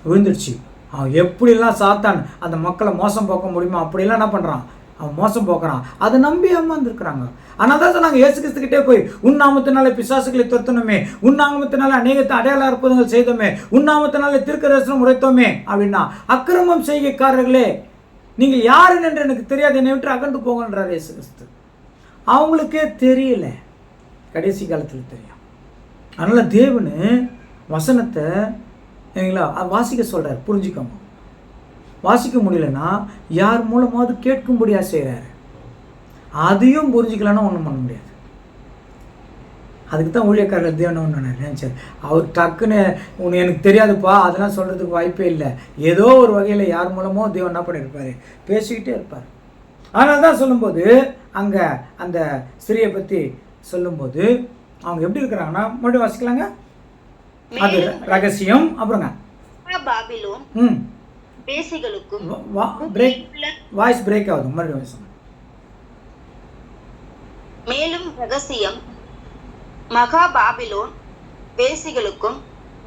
விழுந்துடுச்சு. அவன் எப்படிலாம் சாத்தான் அந்த மக்களை மோசம் போக்க முடியுமோ அப்படிலாம் என்ன பண்ணுறான், அவன் மோசம் போக்குறான். அதை நம்பி அம்மாந்துருக்குறாங்க. ஆனால் தான் சொன்னாங்க, இயேசு கிறிஸ்துக்கிட்டே போய் உன் நாமத்தினால பிசாசுகளை துரத்தணுமே, உன் நாமத்தினால அநேகத்தை அடையாள அற்புதங்கள் செய்தோமே, உன் நாமத்தினால தீர்க்க தரிசனம் உரைத்தோமே அப்படின்னா, அக்கிரமம் செய்கைக்காரர்களே நீங்கள் யாருன்னு என்று எனக்கு தெரியாது, என்னை விட்டு அகண்டு போங்கன்றார் இயேசு கிறிஸ்து. அவங்களுக்கே தெரியல, கடைசி காலத்தில் தெரியும். அதனால் தேவனு வசனத்தை இல்லைங்களா வாசிக்க சொல்கிறார். புரிஞ்சுக்கோங்க. வாசிக்க முடியலன்னா யார் மூலமாவது கேட்கும்படியாக செய்கிறாரு. அதையும் புரிஞ்சிக்கலன்னா ஒன்றும் பண்ண முடியாது. அதுக்கு தான் ஊழியக்காரர்கள் தேவனை ஒன்று நினச்சார். அவர் டக்குன்னு உன்னை எனக்கு தெரியாதுப்பா அதெல்லாம் சொல்கிறதுக்கு வாய்ப்பே இல்லை. ஏதோ ஒரு வகையில் யார் மூலமோ தேவன் என்ன பண்ணியிருப்பார், பேசிக்கிட்டே இருப்பார். அதனால தான் சொல்லும்போது அங்கே அந்த ஸ்திரியை பற்றி சொல்லும்போது அவங்க எப்படி இருக்கிறாங்கன்னா மறுபடியும் வாசிக்கலாங்க. அது ரகசியம். அப்புறங்க பாபிலோன் வேசிகளுக்கும் வாய்ஸ் பிரேக் ஆகுது, மறுபடியும் சொல்லுங்க. மேலும் ரகசியம் மகா பாபிலோன் வேசிகளுக்கும்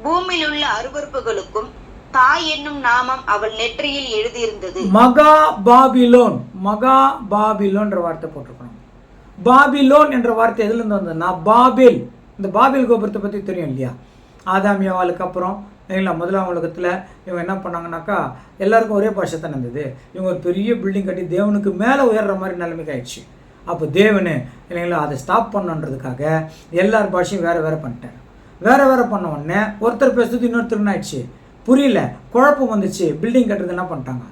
பூமியில் உள்ள அருவருப்புகளுக்கும் தாய் என்னும் நாமம் அவள் நெற்றியில் எழுதியிருந்தது. மகா பாபிலோன், மகா பாபிலோன்ற வார்த்தை போட்டிருக்கணும். பாபிலோன் என்ற வார்த்தை எதுல இருந்து வந்ததுன்னா பாபில். இந்த பாபில் கோபுரத்தை பற்றி தெரியும் இல்லையா? ஆதாம் ஏவாளுக்கு அப்புறம் இல்லைங்களா முதலாம் உலகத்தில் இவங்க என்ன பண்ணாங்கன்னாக்கா எல்லாருக்கும் ஒரே பாஷை தான் இருந்தது. இவங்க ஒரு பெரிய பில்டிங் கட்டி தேவனுக்கு மேலே உயர்ற மாதிரி நிலைமைக்கு ஆயிடுச்சு. அப்போ தேவனு இல்லைங்களா அதை ஸ்டாப் பண்ணுன்றதுக்காக எல்லார் பாஷையும் வேறு வேறு பண்ணிட்டார். வேறு வேறு பண்ண உடனே ஒருத்தர் பேசுறது இன்னொருத்தருன்னு ஆயிடுச்சு. புரியல, குழப்பம் வந்துச்சு. பில்டிங் கட்டுறது என்ன பண்ணிட்டாங்க,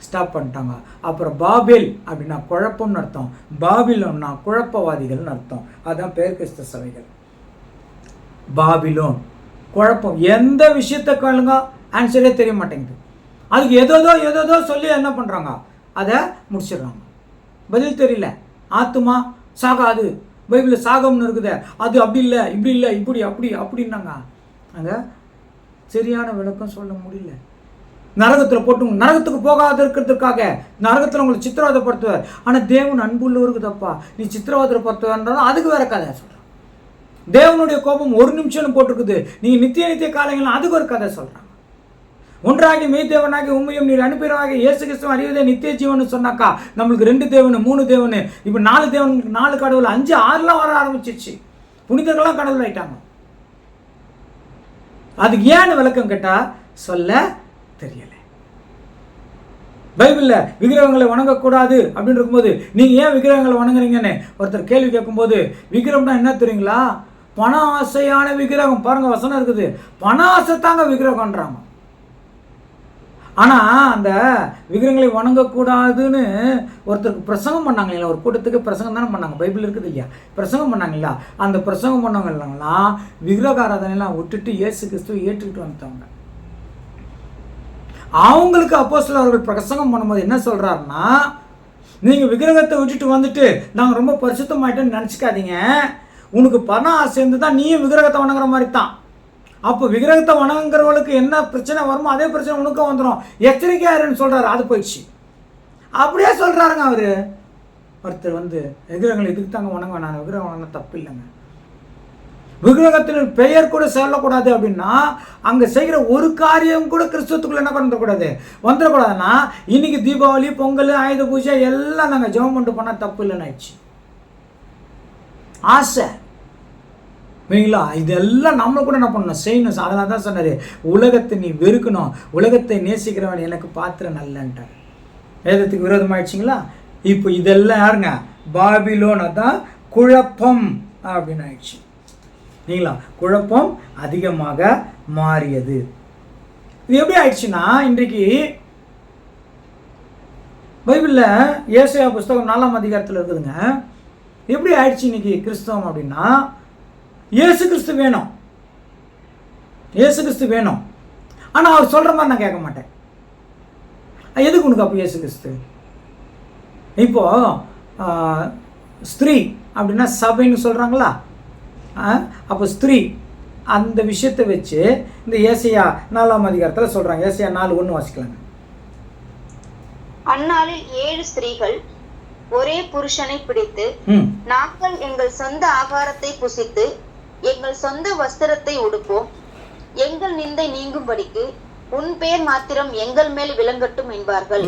ஸ்டாப் பண்ணிட்டாங்க. அப்புறம் பாபில் அப்படின்னா குழப்பம்னு அர்த்தம், பாபிலோன்னா குழப்பவாதிகள்னு அர்த்தம். அதுதான் பேர் கிறிஸ்தவ சபைகள். பாபிலோன் குழப்பம். எந்த விஷயத்தை கேளுங்க ஆன்சரே தெரிய மாட்டேங்குது. அதுக்கு ஏதோ சொல்லி என்ன பண்ணுறாங்க, அதை முடிச்சிடுறாங்க. பதில் தெரியல. ஆத்துமா சாகாது, பைபிளில் சாகம்னு இருக்குது, அது அப்படி இல்லை இப்படி இல்லை இப்படி அப்படி அப்படின்னாங்க. அங்கே சரியான விளக்கம் சொல்ல முடியல. நரகத்தில் போட்டு நரகத்துக்கு போகாத இருக்கிறதுக்காக நரகத்தில் உங்களை சித்திரவதைப்படுத்துவார். ஆனால் தேவன் அன்புள்ளவருக்கு தப்பா நீ சித்திரவதைப்படுத்துவார்ன்றாலும் அதுக்கு வேற கதை சொல்கிறான். தேவனுடைய கோபம் ஒரு நிமிஷம்னு போட்டிருக்குது, நீங்கள் நித்திய காலங்கள் அதுக்கு ஒரு கதை சொல்கிறாங்க. ஒன்றாகி மெய்தேவனாகி உண்மையும் நீர் அனுப்பினவாக இயேசு கிறிஸ்துவ அறிவதே நித்திய ஜீவன் சொன்னாக்கா நம்மளுக்கு 2 தேவனு 3 தேவனு இப்போ 4 தேவனுக்கு 4 கடவுள் 5 6 வர ஆரம்பிச்சிருச்சு. புனிதர்கள்லாம் கடவுள் ஆயிட்டாங்க. அதுக்கு ஏன்னு விளக்கம் கேட்டா சொல்ல தெரியல. பைபிள்ல விக்கிரகங்களை வணங்கக்கூடாது அப்படின்னு இருக்கும்போது நீங்க ஏன் விக்கிரகங்களை வணங்குறீங்கன்னு ஒருத்தர் கேள்வி கேட்கும்போது விக்கிரகம்னா என்ன தெரியுங்களா, பண ஆசையான விக்கிரகம். பாருங்க வசனம் இருக்குது, பண ஆசை தாங்க விக்கிரகம்ன்றாங்க. ஆனால் அந்த விக்கிரகங்களை வணங்கக்கூடாதுன்னு ஒருத்தருக்கு பிரசங்கம் பண்ணாங்க இல்லையா, ஒரு கூட்டத்துக்கு பிரசங்கம் தானே பண்ணாங்க. பைபிள் இருக்குது இல்லையா, பிரசங்கம் பண்ணாங்க இல்லையா. அந்த பிரசங்கம் பண்ணவங்க இல்லைங்களா விக்கிரக ஆராதனையெல்லாம் விட்டுட்டு இயேசு கிறிஸ்துவை ஏற்றுக்கிட்டு வந்துட்டாங்க. அவங்களுக்கு அப்போஸ்தலர் அவர்கள் பிரசங்கம் பண்ணும்போது என்ன சொல்கிறாருன்னா, நீங்கள் விக்கிரகத்தை விட்டுட்டு வந்துட்டு நாங்கள் ரொம்ப பரிசுத்தமாயிட்டோன்னு நினச்சிக்காதீங்க, உனக்கு பண ஆசை இருந்து தான் நீயும் விக்கிரகத்தை வணங்குற மாதிரி தான். அப்போ விக்கிரகத்தை வணங்குறவங்களுக்கு என்ன பிரச்சனை வருமோ அதே பிரச்சனை உனக்கும் வந்துடும், எச்சரிக்கையாருன்னு சொல்கிறாரு. அது போயிடுச்சு. அப்படியே சொல்கிறாருங்க அவர். ஒருத்தர் வந்து விக்கிரகங்கள் இதுக்கு தாங்க வணங்க வேணாம், விக்கிரகம் வணங்க தப்பு இல்லைங்க. விக்கிரகத்தின் பெயர் கூட சொல்லக்கூடாது அப்படின்னா அங்கே செய்கிற ஒரு காரியம் கூட கிறிஸ்துவத்துக்குள்ள என்ன பண்ணக்கூடாது, வந்துடக்கூடாதுன்னா இன்னைக்கு தீபாவளி பொங்கல் ஆயுத பூஜை எல்லாம் நாங்கள் ஜெபம் பண்ணிட்டு போனால் தப்பு இல்லைன்னு ஆயிடுச்சு. ஆசை இல்லைங்களா, இதெல்லாம் நம்ம கூட என்ன பண்ணணும், செய்யணும். அதனால தான் சொன்னார், உலகத்தை நீ வெறுக்கணும், உலகத்தை நேசிக்கிறவன் எனக்கு பாத்திரம் நல்லன்ட்டார். வேதத்துக்கு விரோதமாயிடுச்சிங்களா. இப்போ இதெல்லாம் யாருங்க, பாபிலோன். தான் குழப்பம் அப்படின்னு ஆயிடுச்சு இல்லைங்களா. குழப்பம் அதிகமாக மாறியது. இது எப்படி ஆயிடுச்சுன்னா இன்றைக்கு பைபிளில் ஏசாயா புஸ்தகம் 4ஆம் அதிகாரத்தில் இருக்குதுங்க. எப்படி ஆயிடுச்சு இன்னைக்கு கிறிஸ்தவம் அப்படின்னா, இயேசு கிறிஸ்து வேணும், இயேசு கிறிஸ்து வேணும், ஆனால் அவர் சொல்கிற மாதிரி நான் கேட்க மாட்டேன். எதுக்கு உனக்கு அப்போ இயேசு கிறிஸ்து? இப்போ ஸ்திரீ அப்படின்னா சபைன்னு சொல்கிறாங்களா, அப்போ ஸ்திரீ அந்த விஷயத்தை வச்சு இந்த ஏசாயா 4ஆம் அதிகாரத்தில் சொல்கிறாங்க. ஏசாயா 4:1 வாசிக்கலாங்க. அந்நாளில் 7 ஸ்திரீகள் ஒரே புருஷனை பிடித்து, நாங்கள் எங்கள் சொந்த ஆகாரத்தை புசித்து எங்கள் சொந்த வஸ்திரத்தை உடுப்போம், எங்கள் நிந்தை நீங்கும்படிக்கு உன் பேர் மாத்திரம் எங்கள் மேல் விளங்கட்டும் என்பார்கள்.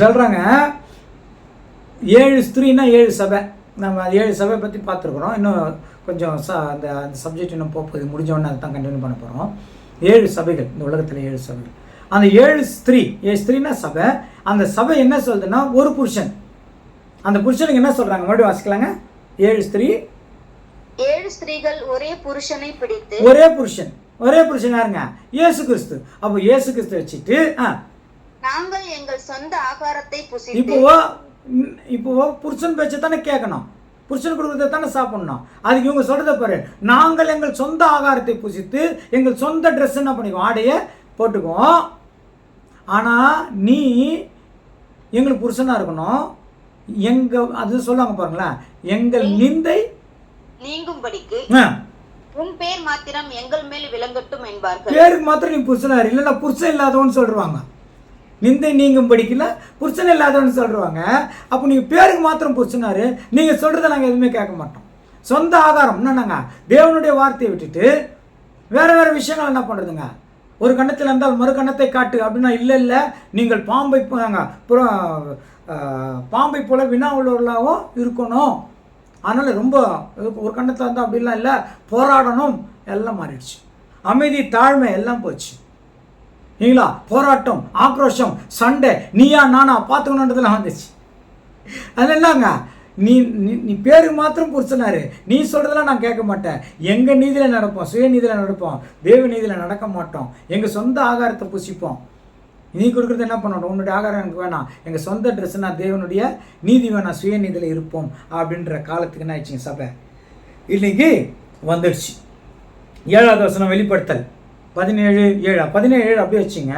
சொல்றாங்க 7 ஸ்திரீனா 7 சபை. நம்ம 7 சபை பற்றி பார்த்துருக்குறோம். இன்னும் கொஞ்சம் அந்த சப்ஜெக்ட் இன்னும் போகுது, முடிஞ்சோடனே அதை தான் கண்டினியூ பண்ண போகிறோம். 7 சபைகள் இந்த உலகத்தில், 7 சபைகள். அந்த 7 ஸ்திரீனா சபை. அந்த சபை என்ன சொல்லுதுன்னா ஒரு புருஷன். அந்த புருஷனுக்கு என்ன சொல்கிறாங்க மறுபடியும் வாசிக்கலாங்க. 7 ஸ்திரீ 7 ஸ்திரீகள் ஒரே புருஷனை பிடித்து, ஒரே புருஷன் யாருங்க? இயேசு கிறிஸ்து. அப்போ இயேசு கிறிஸ்து வச்சுட்டு நாங்கள் எங்கள் சொந்த ஆகாரத்தை புசித்து, இப்போ புருஷன் பேச்சை தானே கேட்கணும், புருஷன் கொடுக்குறத தானே சாப்பிடணும். அதுக்கு இவங்க சொல்றத பாரு, நாங்கள் எங்கள் சொந்த ஆகாரத்தை புசித்து எங்கள் சொந்த ட்ரெஸ் என்ன பண்ணிக்குவோம், ஆடையை போட்டுக்குவோம். ஆனால் நீ எங்களுக்கு புருஷனாக இருக்கணும், அது சொல்லுவாங்க பாருங்களேன், எங்கள் நிந்தை நீங்கும்படிக்கு உன் பேர் மாத்திரம் எங்கள் மேல் விளங்கட்டும் என்பார்கள். பேருக்கு மாத்திரம் நீ புருஷனாரு, இல்லைன்னா புருஷன் இல்லாதவன்னு சொல்றாங்க. நிந்தை நீங்கும் படிக்கல, புருஷன் இல்லாதவன்னு சொல்றாங்க. அப்போ நீங்க பேருக்கு மாத்திரம் புருஷனாரு, நீங்க சொல்றத நாங்கள் எதுவுமே கேட்க மாட்டோம். சொந்த ஆகாரம் என்னன்னாங்க, தேவனுடைய வார்த்தையை விட்டுட்டு வேற வேற விஷயங்கள் என்ன பண்றதுங்க? ஒரு கண்ணத்தில் இருந்தால் மறு கண்ணத்தை காட்டு அப்படின்னா, இல்லை நீங்கள் பாம்பை போல வினா உள்ளவர்களாகவும் இருக்கணும். அதனால் ரொம்ப ஒரு கண்ணத்தில் இருந்தால் அப்படிலாம் இல்லை, போராடணும். எல்லாம் மாறிடுச்சு. அமைதி, தாழ்மை எல்லாம் போச்சு. இல்லைங்களா? போராட்டம், ஆக்ரோஷம், சண்டை, நீயா நானா பார்த்துக்கணுன்றதுலாம் வந்துச்சு. அது என்னங்க, நீ நீ பேருக்கு மாத்திரம் புருஷனாரு, நீ சொல்கிறதெல்லாம் நான் கேட்க மாட்டேன். எங்கள் நீதியில் நடப்போம், சுய நீதியில் நடப்போம், தேவ நீதியில் நடக்க மாட்டோம். எங்கள் சொந்த ஆகாரத்தை புசிப்போம். நீ கொடுக்குறது என்ன பண்ணணும், உன்னுடைய ஆகாரம் எனக்கு வேணாம், எங்கள் சொந்த ட்ரெஸ், நான் தேவனுடைய நீதி வேணாம், சுய நீதியில் இருப்போம் அப்படின்ற காலத்துக்கு என்ன ஆயிடுச்சுங்க சபை இன்னைக்கு வந்துடுச்சு. 7வது வசனம் வெளிப்படுத்தல் 17:7 அப்படியே வச்சுங்க.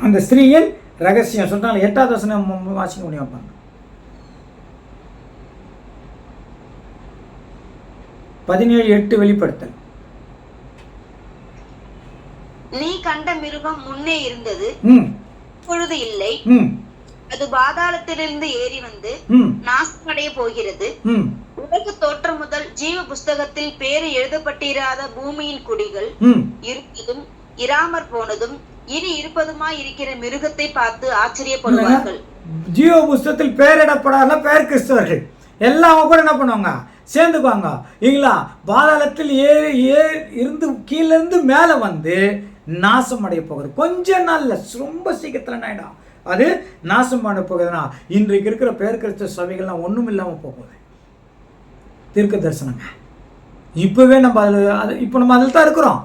அந்த ஸ்திரீயின் ரகசியம் சொல்றாங்க. 8வது வசனம் வாசிக்க முடியும். 17:8 வெளிப்படுத்தல். நீ கண்ட மிருகம் முன்னே இருந்தது, இப்பொழுது இல்லை. அது பாதாளத்திலிருந்து ஏறி வந்து நாசமடைய போகிறது. உலக தோற்றம் முதல் ஜீவ புஸ்தகத்தில் பேரு எழுதப்பட்டிராத பூமியின் குடிகள் இருப்பதும் இராமற் போனதும் இனி இருப்பதுமாய் இருக்கிற மிருகத்தை பார்த்து ஆச்சரியப்படுவார்கள். ஜீவ புஸ்தகத்தில் பெயரிடப்படாத பெயர் கிறிஸ்தவர்கள் எல்லாம் கூட என்ன பண்ணுவாங்க, சேர்ந்துக்குவாங்க. இல்லைங்களா? பாதாளத்தில் இருந்து கீழேருந்து மேலே வந்து நாசம் அடைய போகுது. கொஞ்ச நாள்ல, ரொம்ப சீக்கிரத்தில் ஆயிடும். அது நாசம் பண்ண போகுதுன்னா, இன்றைக்கு இருக்கிற பெயர் கிறிஸ்தவ சபைகள்லாம் ஒன்றும் இல்லாமல் போகுது. தீர்க்க தரிசனங்க. இப்போவே நம்ம இப்போ நம்ம அதில் தான் இருக்கிறோம்.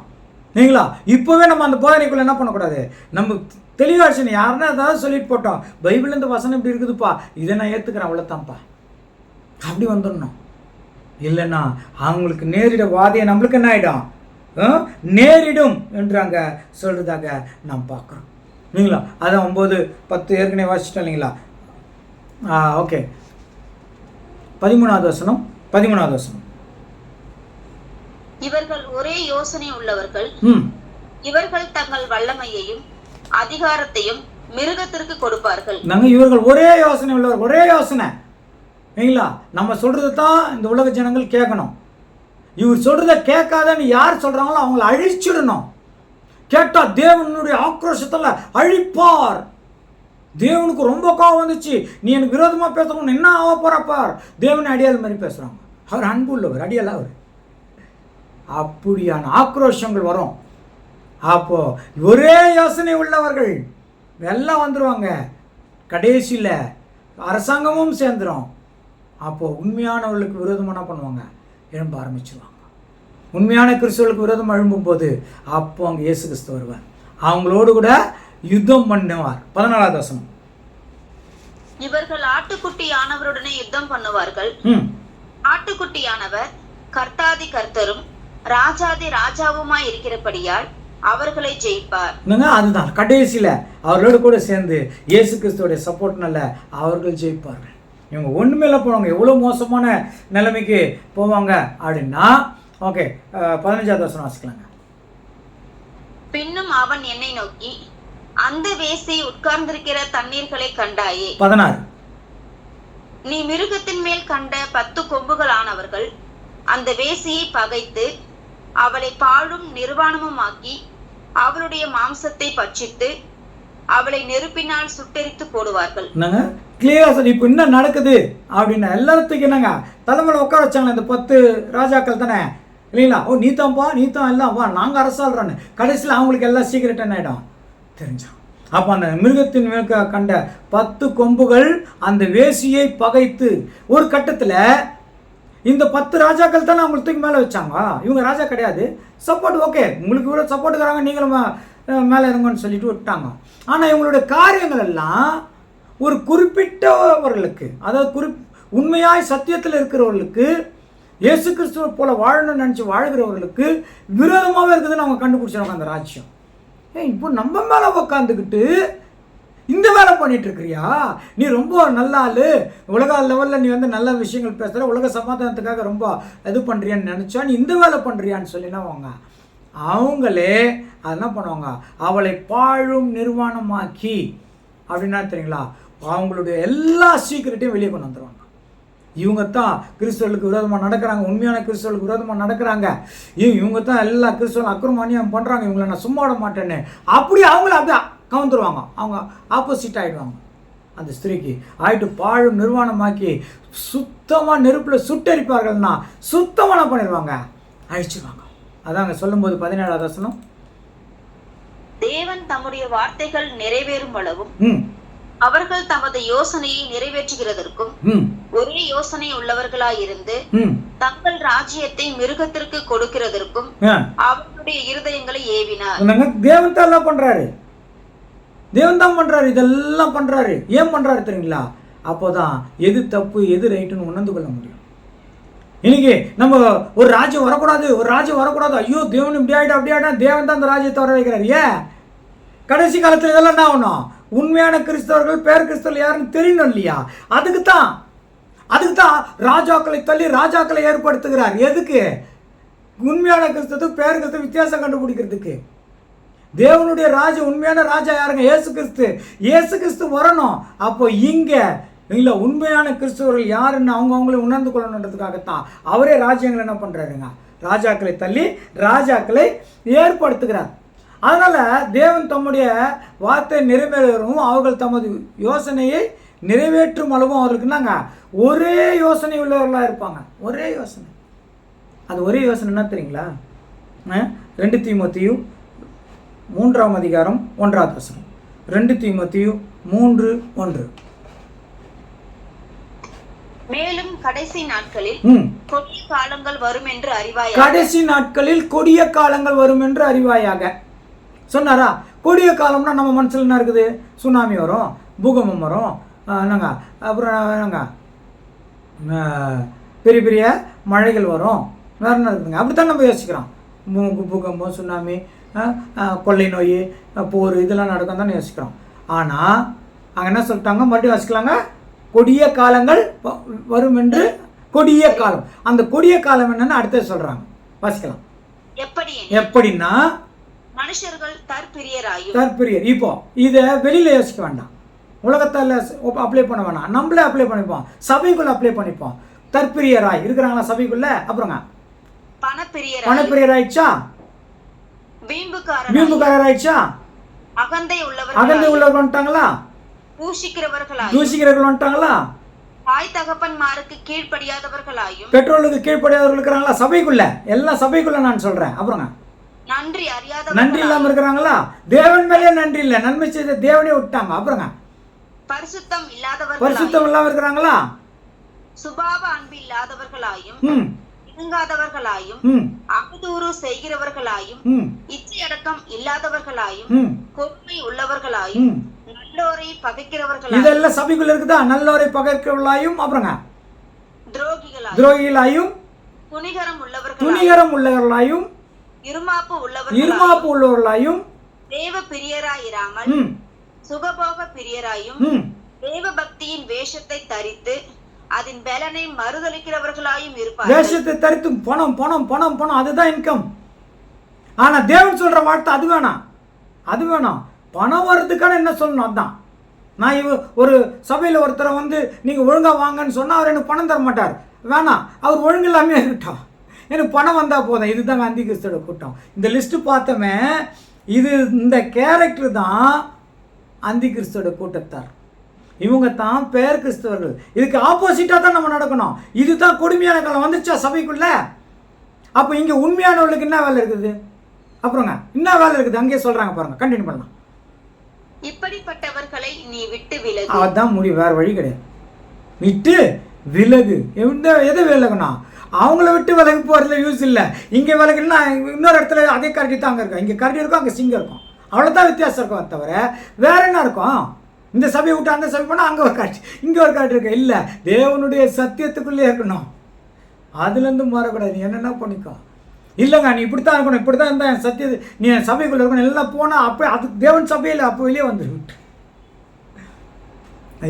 இல்லைங்களா? இப்போவே நம்ம அந்த போதனைக்குள்ள என்ன பண்ணக்கூடாது, நம்ம தெளிவாச்சு. யாருன்னா ஏதாவது சொல்லிட்டு போட்டோம், பைபிள் இந்த வசனம் இப்படி இருக்குதுப்பா, இதை நான் ஏற்றுக்கிறேன், அவ்வளோதான்ப்பா, அப்படி வந்துடணும். இல்லைன்னா அவங்களுக்கு நேரிட வாதியை நம்மளுக்கு என்ன ஆகிடும், நேரிடும் என்று அங்கே சொல்கிறதாக நாம் பார்க்குறோம். இல்லைங்களா? அதான் 9, 10 ஏற்கனவே வாசிச்சிட்டோம் இல்லைங்களா? ஓகே. 13வது வசனம். இவர்கள் ஒரே யோசனை உள்ளவர்கள், இவர்கள் தங்கள் வல்லமையையும் அதிகாரத்தையும் மிருகத்திற்கு கொடுப்பார்கள். இவர்கள் ஒரே யோசனை உள்ளவர், ஒரே யோசனை. இல்லைங்களா? நம்ம சொல்றது தான் இந்த உலக ஜனங்கள் கேட்கணும். இவர் சொல்றத கேட்காதன்னு யார் சொல்றாங்களோ அவங்கள அழிச்சிடணும். கேட்டா தேவனுடைய ஆக்ரோஷத்துல அழிப்பார். தேவனுக்கு ரொம்ப கோவம் வந்துச்சு, நீ எனக்கு விரோதமா பேசணும், என்ன ஆக போறப்பார். தேவனை அடியாள் மாதிரி பேசுறாங்க. அவர் அன்பு உள்ளவர், அடியால் அவர். அப்படியான ஆக்ரோஷங்கள் வரும். அப்போ ஒரே யோசனை உள்ளவர்கள் எல்லாம் வந்துருவாங்க. கடைசியில் அரசாங்கமும் சேர்ந்துடும். அப்போது உண்மையானவர்களுக்கு விரோதமாக என்ன பண்ணுவாங்க, எழும்ப ஆரம்பிச்சிருவாங்க. உண்மையான கிறிஸ்துவர்களுக்கு விரோதம் எழும்பும் போது அப்போ அங்கே இயேசு கிறிஸ்து வருவார், அவங்களோடு கூட யுத்தம் பண்ணுவார். 14வது வசனம். இவர்கள் ஆட்டுக்குட்டியானவருடனே யுத்தம் பண்ணுவார்கள். ஆட்டுக்குட்டியானவர் கர்த்தாதி கர்த்தரும் ராஜாதி ராஜாவுமாய் இருக்கிறபடியால் அவர்களை ஜெயிப்பார். அதுதான் கடைசியில் அவர்களோடு கூட சேர்ந்து இயேசு கிறிஸ்துவோடைய சப்போர்ட்னால அவர்கள் ஜெயிப்பார்கள். இவங்க ஒன்றுமே இல்லை போவாங்க, எவ்வளோ மோசமான நிலைமைக்கு போவாங்க அப்படின்னா. ஓகே, 15வது வசனம் வாசிக்கலாங்க. பின்னும் அவன் என்னை நோக்கி, அந்த வேசி உட்கார்ந்திருக்கிற தண்ணீர்களை கண்டாயே. 16. நீ மிருகத்தின் மேல் கண்ட 10 கொம்புகளானவர்கள் அந்த வேசியை பகைத்து அவளை பாழும் நிர்வாணமுமாக்கி அவளுடைய மாம்சத்தை பட்சித்து அவளை நெருப்பினால் சுட்டெரித்து போடுவார்கள். கிளியரா சொல்லி இப்போ என்ன நடக்குது அப்படின்னா, எல்லாத்துக்கும் என்னங்க தலைமையில உட்கார வச்சாங்களே இந்த 10 ராஜாக்கள் தானே இல்லைங்களா? ஓ நீத்தான்ப்பா, நீத்தான் எல்லாம் வா, நாங்கள் அரசாள்றான்னு. கடைசியில் அவங்களுக்கு எல்லாம் சீக்கிரட் என்ன ஆகிடும் தெரிஞ்சான். அப்போ அந்த மிருகத்தின் மேல் கண்ட 10 கொம்புகள் அந்த வேசியை பகைத்து, ஒரு கட்டத்தில் இந்த 10 ராஜாக்கள் தானே அவங்களுக்கு தூக்கி மேலே வச்சாங்க. இவங்க ராஜா கிடையாது. சப்போர்ட் ஓகே, உங்களுக்கு இவ்வளோ சப்போர்ட் இருக்கிறாங்க, நீங்களும் மேலே இறங்குன்னு சொல்லிட்டு விட்டாங்க. ஆனால் இவங்களுடைய காரியங்கள் எல்லாம் ஒரு குறிப்பிட்டவர்களுக்கு, அதாவது உண்மையாய் சத்தியத்தில் இருக்கிறவர்களுக்கு, இயேசு கிறிஸ்துவை போல வாழணும்னு நினச்சி வாழ்கிறவர்களுக்கு விரோதமாகவே இருக்குதுன்னு அவங்க கண்டுபிடிச்சிருவாங்க அந்த ராஜ்யம். இப்போ நம்ம மேலே உக்காந்துக்கிட்டு இந்த வேலை பண்ணிட்டு இருக்கிறியா, நீ ரொம்ப நல்ல ஆள், உலக லெவலில் நீ வந்து நல்ல விஷயங்கள் பேசுகிற, உலக சமாதானத்துக்காக ரொம்ப இது பண்ணுறியான்னு நினச்சா நீ இந்த வேலை பண்ணுறியான்னு சொல்லினா அவங்க அவங்களே அது என்ன பண்ணுவாங்க, அவளை பாழும் நிர்வாணமாக்கி அப்படின்னா தெரியுங்களா, அவங்களுடைய எல்லா சீக்கிரட்டையும் வெளியே கொண்டு வந்துடுவாங்க. இவங்க தான் கிறிஸ்தவர்களுக்கு விரோதமாக நடக்கிறாங்க, உண்மையான கிறிஸ்தவர்களுக்கு விரோதமாக நடக்கிறாங்க, இவங்க தான் எல்லா கிறிஸ்தவர்களும் அக்கிரமணியம் பண்ணுறாங்க, இவங்களை நான் சும்மா விட மாட்டேன்னு அப்படி அவங்கள அப்படியே கவுந்துருவாங்க. அவங்க ஆப்போசிட் ஆகிடுவாங்க. அந்த ஸ்திரீக்கு ஆகிட்டு பாழும் நிர்வாணமாக்கி சுத்தமாக நெருப்பில் சுட்டரிப்பார்கள்னா சுத்தமான பண்ணிடுவாங்க, அழிச்சிடுவாங்க. அதாங்க சொல்லும்போது 17ஆவது வசனம், தேவன் தம்முடைய வார்த்தைகள் நிறைவேறும் அளவும் அவர்கள் தமது யோசனையை நிறைவேற்றுகிறதற்கும் ஒரே யோசனை உள்ளவர்களாயிருந்து தங்கள் ராஜ்யத்தை மிருகத்திற்கு கொடுக்கிறதற்கும் அவர்களுடைய இருதயங்களை ஏவினார். தேவன் தான் எல்லாம் பண்றாரு, தேவன் தான் பண்றாரு, இதெல்லாம் பண்றாரு. ஏன் பண்றாரு தெரியுங்களா, அப்போதான் எது தப்பு எது ரைட்டுன்னு உணர்ந்து கொள்ள முடியும். இன்னைக்கு நம்ம ஒரு ராஜ்யம் வரக்கூடாது, ஒரு ராஜ்யம் வரக்கூடாது, ஐயோ தேவன் இப்படி ஆகிட்டா அப்படி ஆகிட்டா, தேவன் தான் அந்த ராஜ்யத்தை வர வைக்கிறாரு. ஏன் கடைசி காலத்தில் இதெல்லாம் என்ன ஆகணும், உண்மையான கிறிஸ்தவர்கள் பேர் கிறிஸ்தவர்கள் யாருன்னு தெரியணும் இல்லையா, அதுக்கு தான் ராஜாக்களை தள்ளி ராஜாக்களை ஏற்படுத்துகிறார். எதுக்கு, உண்மையான கிறிஸ்தவத்துக்கு பேர் கிறிஸ்தவ வித்தியாசம் கண்டுபிடிக்கிறதுக்கு. தேவனுடைய ராஜா, உண்மையான ராஜா யாருங்க, இயேசு கிறிஸ்து. இயேசு கிறிஸ்து வரணும். அப்போ இங்கே இல்லை உண்மையான கிறிஸ்தவர்கள் யாருன்னு அவங்களே உணர்ந்து கொள்ளணுன்றதுக்காகத்தான் அவரே ராஜ்யங்களை என்ன பண்ணுறாருங்க, ராஜாக்களை தள்ளி ராஜாக்களை ஏற்படுத்துகிறார். அதனால் தேவன் தம்முடைய வார்த்தை நிறைவேறும் அவர்கள் தமது யோசனையை நிறைவேற்றும் அளவும் அவர்களுக்கு நாங்க ஒரே யோசனை உள்ளவர்களாக இருப்பாங்க. ஒரே யோசனை. அது ஒரே யோசனை என்ன தெரியுங்களா, 2 தீமோத்தேயு 3ஆம் அதிகாரம் 1ஆவது வசனம். 2 தீமோத்தேயு 3:1. மேலும் கடைசி நாட்களில் கொடிய காலங்கள் வரும் என்று அறிவாயாக. கடைசி நாட்களில் கொடிய காலங்கள் வரும் என்று அறிவாயாக சொன்னாரா. கொடிய காலம்னா நம்ம மனசில் என்ன இருக்குது, சுனாமி வரும், பூகம்பம் வரும், என்னங்க அப்புறம் என்னங்க பெரிய பெரிய மழைகள் வரும், வேற என்ன இருக்குதுங்க, அப்படித்தான் நம்ம யோசிக்கிறோம். பூகம்பம், சுனாமி, கொள்ளை நோய், போர், இதெல்லாம் நடக்கும் தானே யோசிக்கிறோம். ஆனால் அங்கே என்ன சொல்லிட்டாங்க, மறுபடியும் வாசிக்கலாங்க, கொடிய காலங்கள் வரும் என்று. கொடிய காலம், அந்த கொடிய காலம் என்னன்னு அடுத்தது சொல்றாங்க, வாசிக்கலாம். எப்படின்னா மனுஷர்கள் தற்பிரியராயும். தற்பிரியர். இப்போ இதை வெளியில யோசிக்க வேண்டாம், உலகத்தால் அப்ளை பண்ண வேணாம், நம்மளே அப்ளை பண்ணிப்போம், சபைக்குள்ள அப்ளை பண்ணிப்போம். தற்பிரியராய் இருக்கிறாங்களா சபைக்குள்ள? அப்புறங்க பணப்பிரியர் ஆயிடுச்சா, வீம்புக்காரர் ஆயிடுச்சா, அகந்தை உள்ளவர்கள் வந்துட்டாங்களா, தூஷிக்கிறவர்கள் வந்துட்டாங்களா, தாய் தகப்பன்மாருக்கு கீழ்ப்படியாதவர்களாயும். பெற்றோர்களுக்கு கீழ்ப்படியாதவர்கள் இருக்கிறாங்களா சபைக்குள்ள? எல்லாம் சபைக்குள்ள நான் சொல்றேன். அப்புறங்க நன்றி இல்லாம இருக்கிறாங்களா, தேவன் மேலே நன்றி இல்லை, நன்மை செய்த தேவனே விட்டாங்க. அப்புறங்க பரிசுத்தம் இல்லாம இருக்கிறாங்களா, சுபாவ அன்பு இல்லாதவர்களாயும், இணங்காதவர்களாயும், அவதூறு செய்கிறவர்களாயும், இச்சையடக்கம் இல்லாதவர்களாயும், பொறுமை உள்ளவர்களாயும், நல்லோரை பகைக்கிறவர்களாயும். இதெல்லாம் சபைக்குள்ள இருக்குதா, நல்லோரை பகைக்கிறவர்களாயும், அப்புறங்க துரோகிகளாயும், துணிகரம் உள்ளவர்களாயும், இருமாப்பு உள்ளவர்களாயும், தேவ பிரியராயிராமல் சுகபோக பிரியராயும், தேவ பக்தியின் வேஷத்தை தரித்து அதன் பலனை மறுதலிக்கிறவர்களாயும் இருப்பார்கள். வேஷத்தை தரித்து பணம் பணம் பணம் பணம், அதுதான் இன்கம். ஆனா தேவன் சொல்ற வார்த்தை அது வேணாம், அது வேணாம். பணம் வர்றதுக்கான என்ன சொல்லணும், அதுதான். நான் ஒரு சபையில் ஒருத்தரை வந்து நீங்கள் ஒழுங்காக வாங்கன்னு சொன்னால் அவர் எனக்கு பணம் தர மாட்டார். வேணாம், அவர் ஒழுங்கு இல்லாமே இருக்கட்டும், எனக்கு பணம் வந்தால் போதும். இதுதாங்க அந்தி கிறிஸ்துவோட கூட்டம். இந்த லிஸ்ட்டு பார்த்தோமே, இந்த கேரக்டர் தான் அந்தி கிறிஸ்துவோட கூட்டத்தார். இவங்க தான் பேர் கிறிஸ்தவர்கள். இதுக்கு ஆப்போசிட்டாக தான் நம்ம நடக்கணும். இதுதான் கொடுமையான காலம் வந்துச்சா சபைக்குள்ள. அப்போ இங்கே உண்மையானவர்களுக்கு என்ன வேலை இருக்குது, அப்புறங்க என்ன வேலை இருக்குது, அங்கேயே சொல்கிறாங்க பாருங்க, கண்டினியூ பண்ணலாம். இப்படிப்பட்டவர்களை நீ விட்டு விலகு. அதான் முடிவு, வேற வழி கிடையாது. விட்டு விலகு. எதை விலகுனா, அவங்கள விட்டு விலகு போகிறதுல யூஸ் இல்லை. இங்கே விலகுன்னா இன்னொரு இடத்துல அதே கரடி தாங்க இருக்கும். இங்கே கரடி இருக்கும், அங்கே சிங்கம் இருக்கும். அவ்வளோதான் வித்தியாசம் இருக்கும். தவிர வேற என்ன இருக்கும்? இந்த சபையை விட்டு அந்த சபை போனால் அங்கே ஒரு காட்சி, இங்கே ஒரு காட்சி இருக்கு. இல்லை, தேவனுடைய சத்தியத்துக்குள்ளே இருக்கணும். அதுலேருந்து மாறக்கூடாது. நீ என்னென்ன பண்ணிக்கோ. இல்லைங்க, நீ இப்படி தான் இருக்கணும், இப்படி தான் இருந்தால் என் சத்தியது நீ என் சபைக்குள்ளே இருக்கணும். எல்லாம் போனால் அப்போ அது தேவன் சபையில் அப்போ வெளியே வந்துடும்.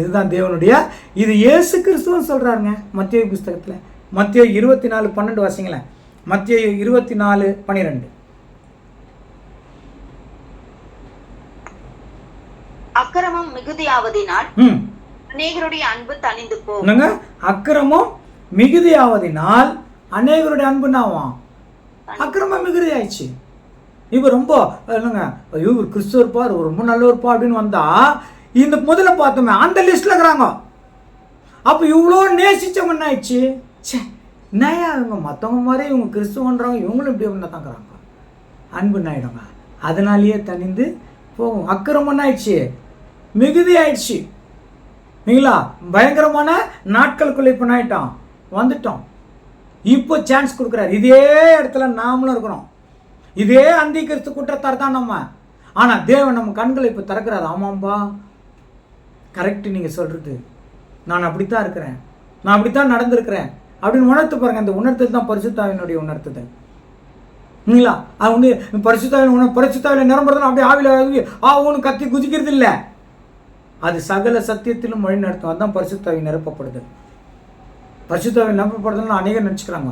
இதுதான் தேவனுடைய, இது இயேசு கிறிஸ்துவும் சொல்கிறாருங்க மத்தேயு புஸ்தகத்தில். மத்தேயு 24:12 வாசிங்களேன். மத்தேயு 24:12. அக்கிரமம் மிகுதியாவதினால் அநேகருடைய அன்பு தணிந்து போகும். அக்கிரமம் மிகுதியாவதினால் அநேகருடைய அன்புனாவான். அக்கிரமம் மிகுதி ஆயிடுச்சு. இப்போ ரொம்ப என்னங்க, ஐயோ ஒரு கிறிஸ்துவர்ப்பா, ரொம்ப நல்லவர்ப்பா அப்படின்னு வந்தா இந்த முதல்ல பார்த்தோமே அந்த லிஸ்ட்ல இருக்கிறாங்க. அப்போ இவ்வளோ நேசிச்சவங்க என்ன ஆயிடுச்சு? சே, என்னையா இவங்க மற்றவங்க மாதிரி இவங்க கிறிஸ்துவன்றவங்க, இவங்களும் இப்படி ஒன்றா தாங்கிறாங்க. அன்பு ஆயிடுங்க. அதனாலேயே தனிந்து போகும். அக்கிரமம் ஆயிடுச்சு, மிகுதி ஆயிடுச்சு. இல்லைங்களா? பயங்கரமான நாட்களுக்குள்ள இப்போ ஆயிட்டோம், வந்துட்டோம். இப்போ சான்ஸ் கொடுக்குறாரு. இதே இடத்துல நாமளும் இருக்கிறோம். இதே அந்தி கிறிஸ்து குற்றத்தார் தான் நம்ம. ஆனால் தேவன் நம்ம கண்களை இப்போ திறக்கிறாரு. ஆமாம்பா, கரெக்டு நீங்கள் சொல்கிறது, நான் அப்படித்தான் இருக்கிறேன், நான் அப்படித்தான் நடந்திருக்கிறேன் அப்படின்னு உணர்த்து பாருங்க. அந்த உணர்த்தது தான் பரிசுத்தாவினுடைய உணர்த்துதல். இல்லைங்களா? அது ஒன்று பரிசுத்தாவில நிரம்புறதுனா அப்படியே ஆவில ஒன்று கத்தி குதிக்கிறது இல்லை. அது சகல சத்தியத்திலும் வழி நடத்தும். அதுதான் பரிசுத்தாவி நிரப்பப்படுது. பரிசுத்தாவி நிரப்பப்படுதுன்னு அநேகர் நினச்சிக்கிறாங்க,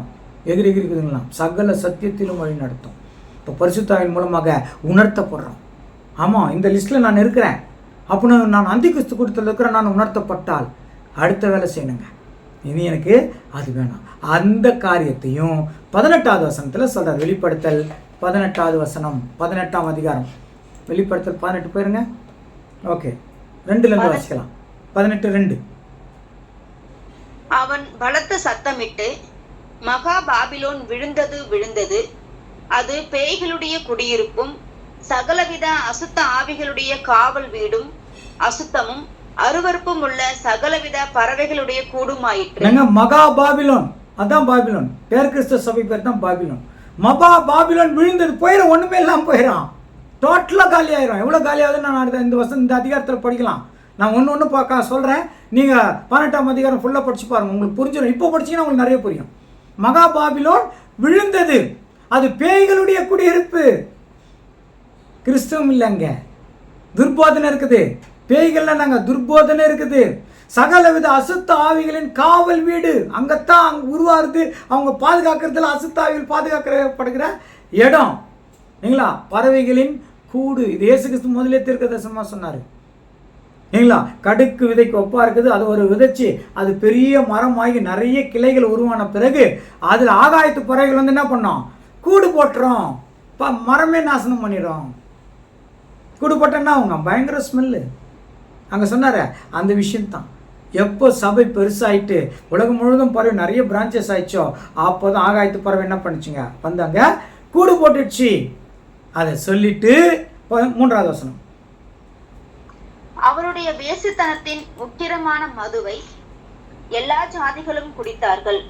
எகிரி இருக்குதுங்களா? சகல சத்தியத்திலும் வழி நடத்தும். இப்போ பரிசுத்தாவின் மூலமாக உணர்த்தப்படுறோம். ஆமாம், இந்த லிஸ்ட்டில் நான் இருக்கிறேன் அப்படின்னு நான் அந்தி கிறிஸ்து கூட்டத்தில் இருக்கிறேன், நான் உணர்த்தப்பட்டால் அடுத்த வேலை செய்யணுங்க. இனி எனக்கு அது வேணும். அந்த காரியத்தையும் 18வது வசனத்தில் சொல்கிறார். வெளிப்படுத்தல் 18வது வசனம், 18ஆம் அதிகாரம். வெளிப்படுத்தல் 18 போயிருங்க. ஓகே, 2லேருந்து வாசிக்கலாம். 18:2. அவன் பலத்த சத்தமிட்டு, மகா பாபிலோன் விழுந்தது விழுந்தது, அது பேய்களுடைய குடியிருப்பும் சகலவித அசுத்த ஆவிகளுடைய காவல் வீடும் அசுத்தமும் அருவருப்பும் உள்ள சகலவித பறவைகளுடைய கூடுமாயிற்று. மகா பாபிலோன், அதான் பாபிலோன் பேர், கிறிஸ்து சபை பேர் தான் பாபிலோன். மகா பாபிலோன் விழுந்தது, போயிட ஒண்ணுமே இல்லாமல் போயிடும். டோட்டலாக காலி ஆயிரும். எவ்வளோ காலி ஆகுதுன்னு நான் இந்த வருஷம் இந்த அதிகாரத்தில் படிக்கலாம். நான் ஒன்று பார்க்க சொல்கிறேன். நீங்கள் 18ஆம் அதிகாரம் ஃபுல்லாக படிச்சு பாருங்க, உங்களுக்கு புரிஞ்சிடும். இப்போ படிச்சிங்கன்னா உங்களுக்கு நிறைய புரியும். மகா பாபிலோன் விழுந்தது, அது பேய்களுடைய குடியிருப்பு. கிறிஸ்துவம் இல்லைங்க, துர்போதனை இருக்குது. பேய்கள்லாம் நாங்கள் துர்போதனை இருக்குது. சகலவித அசுத்த ஆவிகளின் காவல் வீடு, அங்கத்தான் அங்கே உருவாருது. அவங்க பாதுகாக்கிறதுல அசுத்த ஆவிகள் பாதுகாக்கப்படுகிற இடம். இல்லைங்களா? பறவைகளின் கூடு. இது இயேசு கிறிஸ்து முதலே தீர்க்கதரிசனமாக சொன்னார். இல்லைங்களா? கடுக்கு விதைக்கு ஒப்பா இருக்குது. அது ஒரு விதைச்சி அது பெரிய மரமாகி நிறைய கிளைகள் உருவான பிறகு அதில் ஆகாயத்து பறவைகள் வந்து என்ன பண்ணோம்? கூடு போட்டுறோம். மரமே நாசனம் பண்ணிடும். கூடு போட்டோன்னா அவங்க பயங்கர ஸ்மெல்லு. அங்கே சொன்னார் அந்த விஷயம்தான். எப்போ சபை பெருசாகிட்டு உலகம் முழுவதும் பறவை நிறைய பிரான்ச்சஸ் ஆயிடுச்சோ அப்போ தான் ஆகாயத்து பறவை என்ன பண்ணிச்சுங்க? வந்து அங்கே கூடு போட்டுடுச்சு. அதை சொல்லிட்டு 3வது வசனம். அவருடைய வேசித்தனத்தின் உக்கிரமான மதுவை எல்லா ஜாதிகளும் குடித்தார்கள்.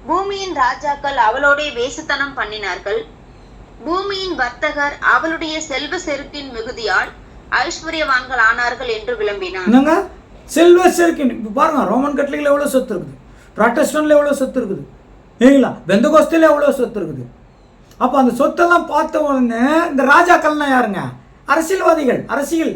பூமியின் ராஜாக்கள் அவளுடைய வேசித்தனம் பண்ணினார்கள். பூமியின் வர்த்தகர் அவளுடைய செல்வ செருக்கின் மிகுதியால் ஐஸ்வர்யவான்கள் ஆனார்கள் என்று விளம்பினாங்க. செல்வ செருக்கின் பாருங்க, ரோமன் கட்டளைகள் எவ்வளவு சொத்து இருக்குது, ப்ராட்டஸ்டன்ட்ல எவ்வளவு சொத்து இருக்குது, இல்லைங்களா? பெந்தகோஸ்தில எவ்வளவு சொத்து இருக்குது. அப்போ அந்த சொத்தெல்லாம் பார்த்த உடனே இந்த ராஜாக்கள்னா யாருங்க? அரசியல்வாதிகள், அரசியல்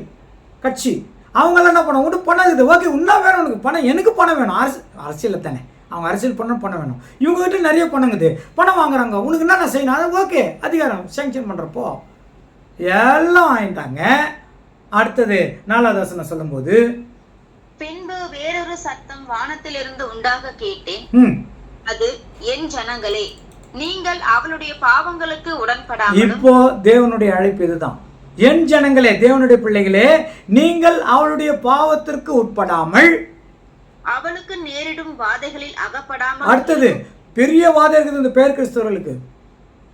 கட்சி. அவங்கெல்லாம் என்ன பண்ண உனக்கு பணம் இருக்குது, ஓகே இன்னும் வேணும் உனக்கு பணம், எனக்கு பணம் வேணும். அரசியலில் தானே அவங்க அரசியல் பணம் வேணும். இவங்ககிட்ட நிறைய பணங்குது, பணம் வாங்குறாங்க, உனக்கு என்ன நான் செய்யணும்? அது ஓகே, அதிகாரம் சேங்ஷன் பண்ணுறப்போ எல்லாம் வாங்கிட்டாங்க. அடுத்தது 4வது வசனம் சொல்லும்போது, பின்பு வேறொரு சத்தம் வானத்திலிருந்து உண்டாக கேட்டேன். அது என் ஜனங்களே, நீங்கள் அவளுடைய பாவங்களுக்கு உடன்படாமல். இப்போ தேவனுடைய அழைப்பு இதுதான். என் ஜனங்களே, தேவனுடைய பிள்ளைகளே, நீங்கள் அவளுடைய பாவத்திற்கு உட்படாமல், அவளுக்கு நேரிடும் வாதைகளில் அகப்படாமல். அடுத்தது பெரிய வாதை இருக்குது. இந்த பேர் கிறிஸ்தவர்களுக்கு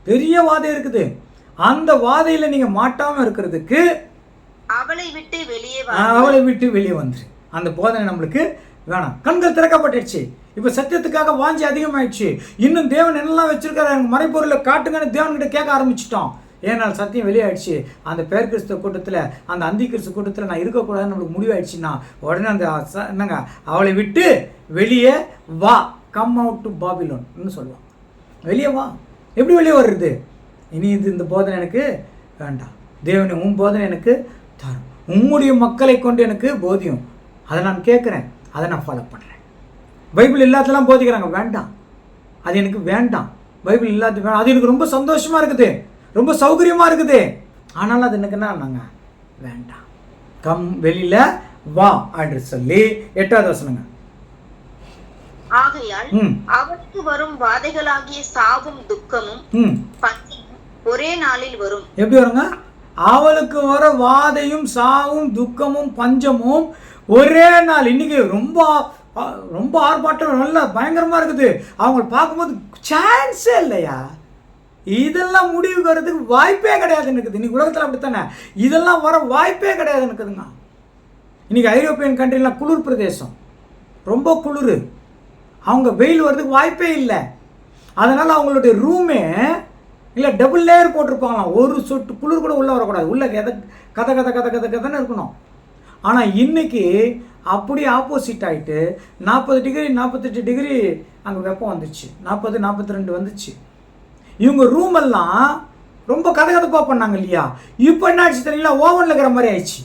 பெரிய வாதை இருக்குது. அந்த வாதையில நீங்க மாட்டாம இருக்கிறதுக்கு அவளை விட்டு வெளியே அவளை விட்டு வெளியே வந்துரு. அந்த போதனை நம்மளுக்கு வேணாம். கண்கள் திறக்கப்பட்டுடுச்சு. இப்போ சத்தியத்துக்காக வாஞ்சி அதிகமாயிடுச்சு. இன்னும் தேவன் என்னெல்லாம் வச்சிருக்காரு எனக்கு மறைப்பொருளை காட்டுங்கன்னு தேவன்கிட்ட கேட்க ஆரம்பிச்சிட்டோம். ஏனால் சத்தியம் வெளியாயிடுச்சு. அந்த பேர் கிறிஸ்துவ கூட்டத்தில், அந்த அந்தி கிறிஸ்துவ கூட்டத்தில் நான் இருக்கக்கூடாதுன்னு நம்மளுக்கு முடிவாயிடுச்சுன்னா உடனே அந்த என்னங்க அவளை விட்டு வெளியே வா, கம் அவுட் டு பாபிலோன்னு சொல்லுவான். வெளியே வா. எப்படி வெளியே வர்றது? இனி இந்த போதனை எனக்கு வேண்டாம். தேவனை உன் போதனை எனக்கு தரும். உம்முடைய மக்களை கொண்டு எனக்கு போதியும். அதை நான் கேட்குறேன், அதை நான் ஃபாலோ பண்ணுறேன். பைபிள் இல்லாதெல்லாம் போதிக்கிறாங்க, வேண்டாம், அது எனக்கு வேண்டாம். பைபிள் இல்லாத வேண்டாம். அது எனக்கு ரொம்ப சந்தோஷமாக இருக்குது, ரொம்ப சௌகரியமாக இருக்குது. ஆனாலும் அது எனக்குன்னா நாங்கள் வேண்டாம். கம் வெளியில் வா என்று சொல்லி 8வது வசனங்க. ஆகையால் அவருக்கு வரும் வாதைகளாகிய சாவும் துக்கமும் பஞ்சமும் ஒரே நாளில் வரும். எப்படி வருங்க? அவளுக்கு வர வாதையும் சாவும் துக்கமும் பஞ்சமும் ஒரே நாள். இன்னைக்கு ரொம்ப ரொம்ப ஆர்ப்பாட்டம், நல்லா பயங்கரமா இருக்குது. அவங்க பார்க்கும்போது சான்ஸே இல்லையா? இதெல்லாம் முடிவுக்கு வர்றதுக்கு வாய்ப்பே கிடையாது இருக்குது. இன்னைக்கு உலகத்தில் அப்படித்தானே, இதெல்லாம் வர வாய்ப்பே கிடையாது இருக்குதுங்க. இன்னைக்கு ஐரோப்பியன் கண்ட்ரிலாம் குளிர் பிரதேசம், ரொம்ப குளிர். அவங்க வெயில் வர்றதுக்கு வாய்ப்பே இல்லை. அதனால் அவங்களுடைய ரூமே இல்லை டபுள் லேயர் போட்டிருப்பாங்களாம். ஒரு சொட்டு குளிர் கூட உள்ளே வரக்கூடாது. உள்ளே கதை கதை கதை கதை கதைன்னு இருக்கணும். ஆனால் இன்றைக்கி அப்படியே ஆப்போசிட் ஆகிட்டு 40 டிகிரி 48 டிகிரி அங்கே வெப்பம் வந்துச்சு. 40 42 வந்துச்சு. இவங்க ரூமெல்லாம் ரொம்ப கதை கதப்பாக பண்ணாங்க இல்லையா? இப்போ என்ன ஆயிடுச்சு தெரியல, ஓவனில் இருக்கிற மாதிரி ஆயிடுச்சு.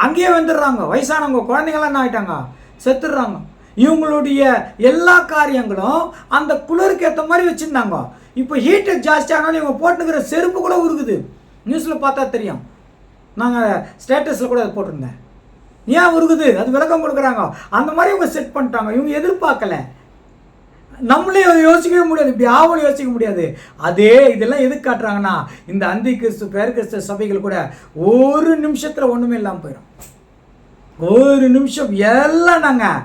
அங்கேயே வந்துடுறாங்க. வயசானவங்க குழந்தைங்களாம் என்ன ஆகிட்டாங்க, செத்துடுறாங்க. இவங்களுடைய எல்லா காரியங்களும் அந்த குளிருக்கு ஏற்ற மாதிரி வச்சுருந்தாங்க. இப்போ ஹீட்டு ஜாஸ்தி ஆனாலும் இவங்க போட்டுக்கிற செருப்பு கூட உருகுது. நியூஸில் பார்த்தா தெரியும். நாங்கள் ஸ்டேட்டஸில் கூட அதை போட்டிருந்தேன். ஏன் உருகுது? அது விளக்கம் கொடுக்குறாங்க. அந்த மாதிரி இவங்க செட் பண்ணிட்டாங்க. இவங்க எதிர்பார்க்கல. நம்மளே யோசிக்கவே முடியாது, இப்படி ஆவலும் யோசிக்க முடியாது. அதே இதெல்லாம் எதுக்கு காட்டுறாங்கன்னா, இந்த அந்தி கிறிஸ்து பேர் கிறிஸ்து சபைகள் கூட ஒரு நிமிஷத்தில் ஒன்றுமே இல்லாமல் போயிடும். ஒரு நிமிஷம் எல்லாம் நாங்கள்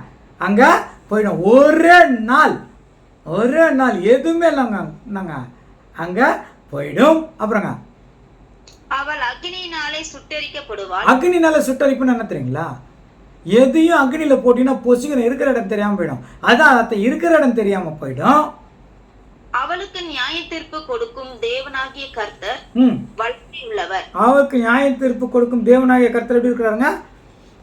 அங்கே போயிடும். ஒரே நாள் எதுவுமே இல்லைங்க, நாங்கள் அங்கே போயிடும். அப்புறங்க அவள் அக்னியினாலே சுட்டரிக்கப்படுவாள். அக்னினால சுட்டரிப்புன்னு என்ன தெரியுங்களா? எதையும் அக்னியில் போட்டீங்கன்னா பொசுகிற இருக்கிற இடம் தெரியாமல் போயிடும். அதான் அதை இருக்கிற இடம் தெரியாமல் போயிடும். அவளுக்கு நியாய தீர்ப்பு கொடுக்கும் தேவனாகிய கர்த்தர் வல்லமை உள்ளவர். அவளுக்கு நியாய தீர்ப்பு கொடுக்கும் தேவனாகிய கர்த்தர் எப்படி இருக்கிறாருங்க?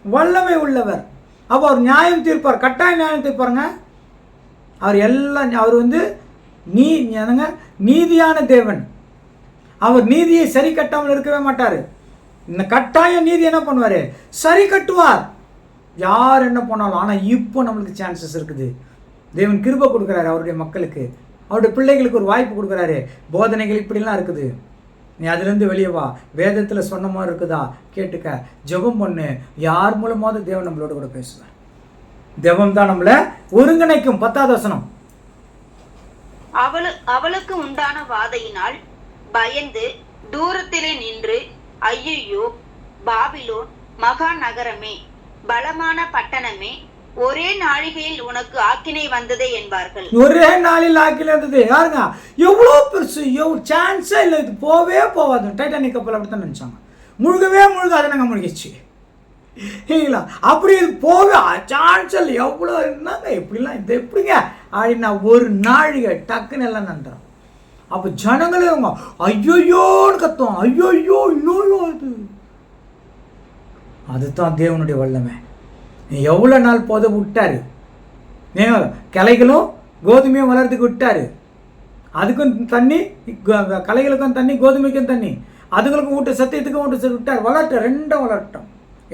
வல்லமை உள்ளவர். அப்போ அவர் நியாயம் தீர்ப்பார், கட்டாயம் நியாயம் தீர்ப்பாருங்க. அவர் வந்து நீதியான தேவன். அவர் நீதியை சரி கட்டாமல் இருக்கவே மாட்டார். இந்த கட்டாய நீதி என்ன பண்ணுவார்? சரி கட்டுவார், யார் என்ன பண்ணாலும். ஆனால் இப்போ நம்மளுக்கு சான்சஸ் இருக்குது. தேவன் கிருபை கொடுக்குறாரு அவருடைய மக்களுக்கு, அவருடைய பிள்ளைகளுக்கு ஒரு வாய்ப்பு கொடுக்குறாரு. போதனைகள் இப்படிலாம் இருக்குது, நீ அதுலேருந்து வெளியே வா. வேதத்தில் சொன்ன மாதிரி இருக்குதா கேட்டுக்க, ஜெபம் பண்ணு. யார் மூலமாவது தேவன் நம்மளோட கூட பேசுவார். தேவன் தான் நம்மளை ஒருங்கிணைக்கும். 10வது வசனம். அவளுக்கு உண்டான வாதையினால் பயந்து தூரத்திலே நின்று, ஐயோ பாபிலோன் மகா நகரமே, பலமான பட்டணமே, ஒரே நாழிகையில் உனக்கு ஆக்கினை வந்ததே என்பார்கள். ஒரே நாளில் ஆக்கினை வந்தது. யாருங்க? எவ்வளோ பெருசு, சான்ஸே இல்லை, இது போவே போவாது. டைட்டானிக் கப்பல் அப்படித்தான் நினச்சாங்க. முழுகாது, நாங்கள் முழுகிச்சு இல்லைங்களா? அப்படி இது போவே சான்ஸ் இல்லை. எவ்வளோ இருந்தாங்க, எப்படிலாம் இது எப்படிங்க அப்படின்னா ஒரு நாழிகை டக்குன்னு எல்லாம் நன்றோம். அப்போ ஜனங்களே அவங்க ஐயோயோன்னு கத்துவோம். ஐயோயோ இன்னொரு அது அதுதான் தேவனுடைய வல்லமை. எவ்வளோ நாள் போத விட்டாரு. கிளைகளும் கோதுமையும் வளர்றதுக்கு விட்டாரு. அதுக்கும் தண்ணி, களைகளுக்கும் தண்ணி, கோதுமைக்கும் தண்ணி, அதுகளுக்கும் ஊட்ட, சத்தியத்துக்கும் ஊட்ட விட்டார். வளர்ட்டோம், ரெண்டும் வளரட்டும்.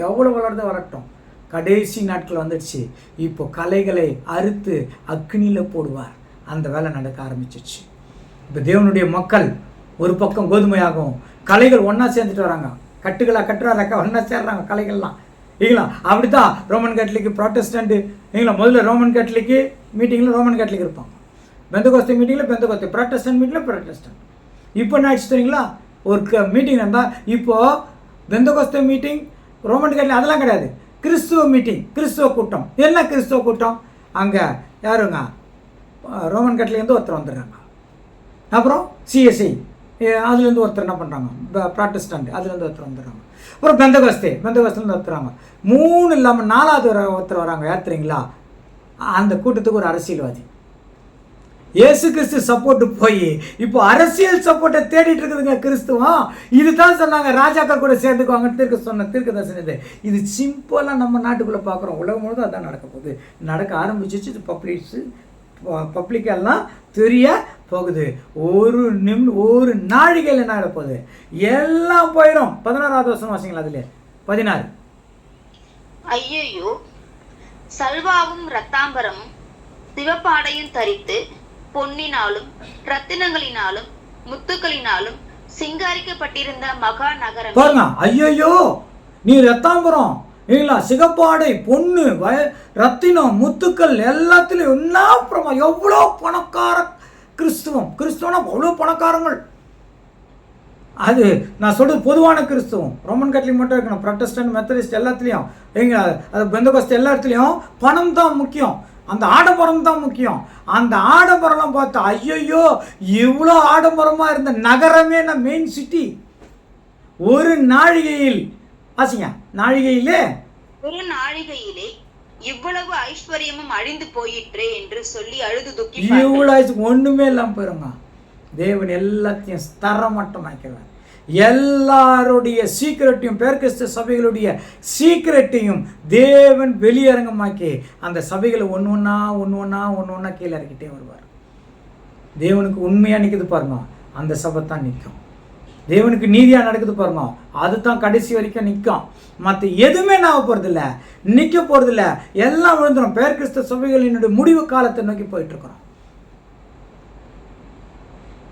எவ்வளோ வளரட்டும். கடைசி நாட்கள் வந்துடுச்சு. இப்போ களைகளை அறுத்து அக்னியில் போடுவார். அந்த வேலை நடக்க ஆரம்பிச்சிச்சு. இப்போ தேவனுடைய மக்கள் ஒரு பக்கம் கோதுமையாகும், களைகள் ஒன்றா சேர்ந்துட்டு வராங்க. கட்டுகளாக கட்டுறாங்க, ஒன்றா சேர்றாங்க களைகள்லாம் இல்லைங்களா? அப்படி தான் ரோமன் கேத்தலிக்கு, ப்ராட்டஸ்டன்ட்டு இல்லைங்களா? முதல்ல ரோமன் கேத்தலிக்கு மீட்டிங்கில் ரோமன் கேத்தலிக் இருப்பாங்க, பெந்தகோஸ்தே மீட்டிங்கில் பெந்தகோஸ்தே, ப்ராட்டஸ்டன்ட் மீட்டிங்கில் ப்ராட்டஸ்டன்ட். இப்போ என்ன ஆயிடுச்சு தெரியுங்களா? ஒரு மீட்டிங் இருந்தால் இப்போது பெந்தகோஸ்தே மீட்டிங், ரோமன் கேத்தலிக் அதெல்லாம் கிடையாது. கிறிஸ்துவ மீட்டிங், கிறிஸ்துவ கூட்டம். என்ன கிறிஸ்துவ கூட்டம்? அங்கே யாருங்க? ரோமன் கேத்தலிக்லேருந்து ஒருத்தர் வந்துடுறாங்க. அப்புறம் சிஎஸ்ஐ அதுலேருந்து ஒருத்தர் என்ன பண்ணுறாங்க? ப்ராட்டஸ்டன்ட் அதுலேருந்து ஒருத்தர் வந்துடுறாங்க. அப்புறம் பெந்தகோஸ்துலேருந்து ஒருத்தராங்க, 3 இல்லாமல் 4வது ஒருத்தர் வராங்க. யார் தெரியுங்களா? அந்த கூட்டத்துக்கு ஒரு அரசியல்வாதி. இயேசு கிறிஸ்து சப்போர்ட்டு போய் இப்போ அரசியல் சப்போர்ட்டை தேடிட்டு இருக்குதுங்க கிறிஸ்துவம். இதுதான் சொன்னாங்க, ராஜாக்கள் கூட சேர்ந்துக்குவாங்க சொன்ன தீர்க்க தரிசனம் இது. இது சிம்பிளாக நம்ம நாட்டுக்குள்ளே பார்க்குறோம். உலகம் முழுவதும் அதான் நடக்க போகுது, நடக்க ஆரம்பிச்சிச்சு. இது பப்ளிக்கெல்லாம் தெரிய போகுது. ஒரு நாழிகையில் என்ன ஆகிட போகுது, எல்லாம் போயிடும். 16வது வசனம் வாசிங்களா? அதில் 16. ஐயோ, சல்வாவும் ரத்தாம்பரமும் சிவப்பாடையும் தரித்து பொன்னினாலும் ரத்தினங்களினாலும் முத்துக்களினாலும் சிங்காரிக்கப்பட்டிருந்த மகா நகரம் பாருங்க. ஐயோ, நீ ரத்தாம்பரம் இல்லைங்களா, சிகப்பாடை, பொண்ணு, ரத்தினம், முத்துக்கள் எல்லாத்துலயும் என்ன அப்புறமா எவ்வளோ பணக்கார கிறிஸ்துவனா அவ்வளோ பணக்காரங்கள். அது நான் சொல்றது பொதுவான கிறிஸ்துவம். ரோமன் கேத்தலிக் மட்டும் இருக்கணும், ப்ரொட்டஸ்டன்ட், மெத்தடிஸ்ட் எல்லாத்துலேயும் எங்க அது பெந்தகோஸ்து எல்லா இடத்துலையும் பணம் தான் முக்கியம், அந்த ஆடம்பரம் தான் முக்கியம். அந்த ஆடம்பரம்லாம் பார்த்தா ஐயோ இவ்வளோ ஆடம்பரமாக இருந்த நகரமே நான் மெயின் சிட்டி. ஒரு நாழிகையில் வாசிங்க, ஒரு நாழிகையிலே இவ்வளவு ஐஸ்வர்யமும் அழிந்து போயிற்றே என்று சொல்லி அழுது துக்கி இவ்வளவு ஒண்ணுமே இல்லாம போயிருங்க. தேவன் எல்லாத்தையும் தரமட்டமாக்கிறார். எல்லாருடைய சீக்கிரட்டையும், பேர்கிறிஸ்து சபைகளுடைய சீக்கிரட்டையும் தேவன் வெளியரங்கமாக்கி அந்த சபைகளை ஒன்று ஒன்றா கீழே இறக்கிட்டே வருவார். தேவனுக்கு உண்மையாக நிற்குது பாருங்க, அந்த சபை தான் நிற்கும். தேவனுக்கு நீதியாக நடக்குது பாருங்க, அதுதான் கடைசி வரைக்கும் நிற்கும். மற்ற எதுவுமே நான் போகிறதில்ல, நிற்க போகிறதில்ல, எல்லாம் விழுந்துடும். பேர்கிறிஸ்து சபைகளினுடைய முடிவு காலத்தை நோக்கி போயிட்டு இருக்கிறோம்.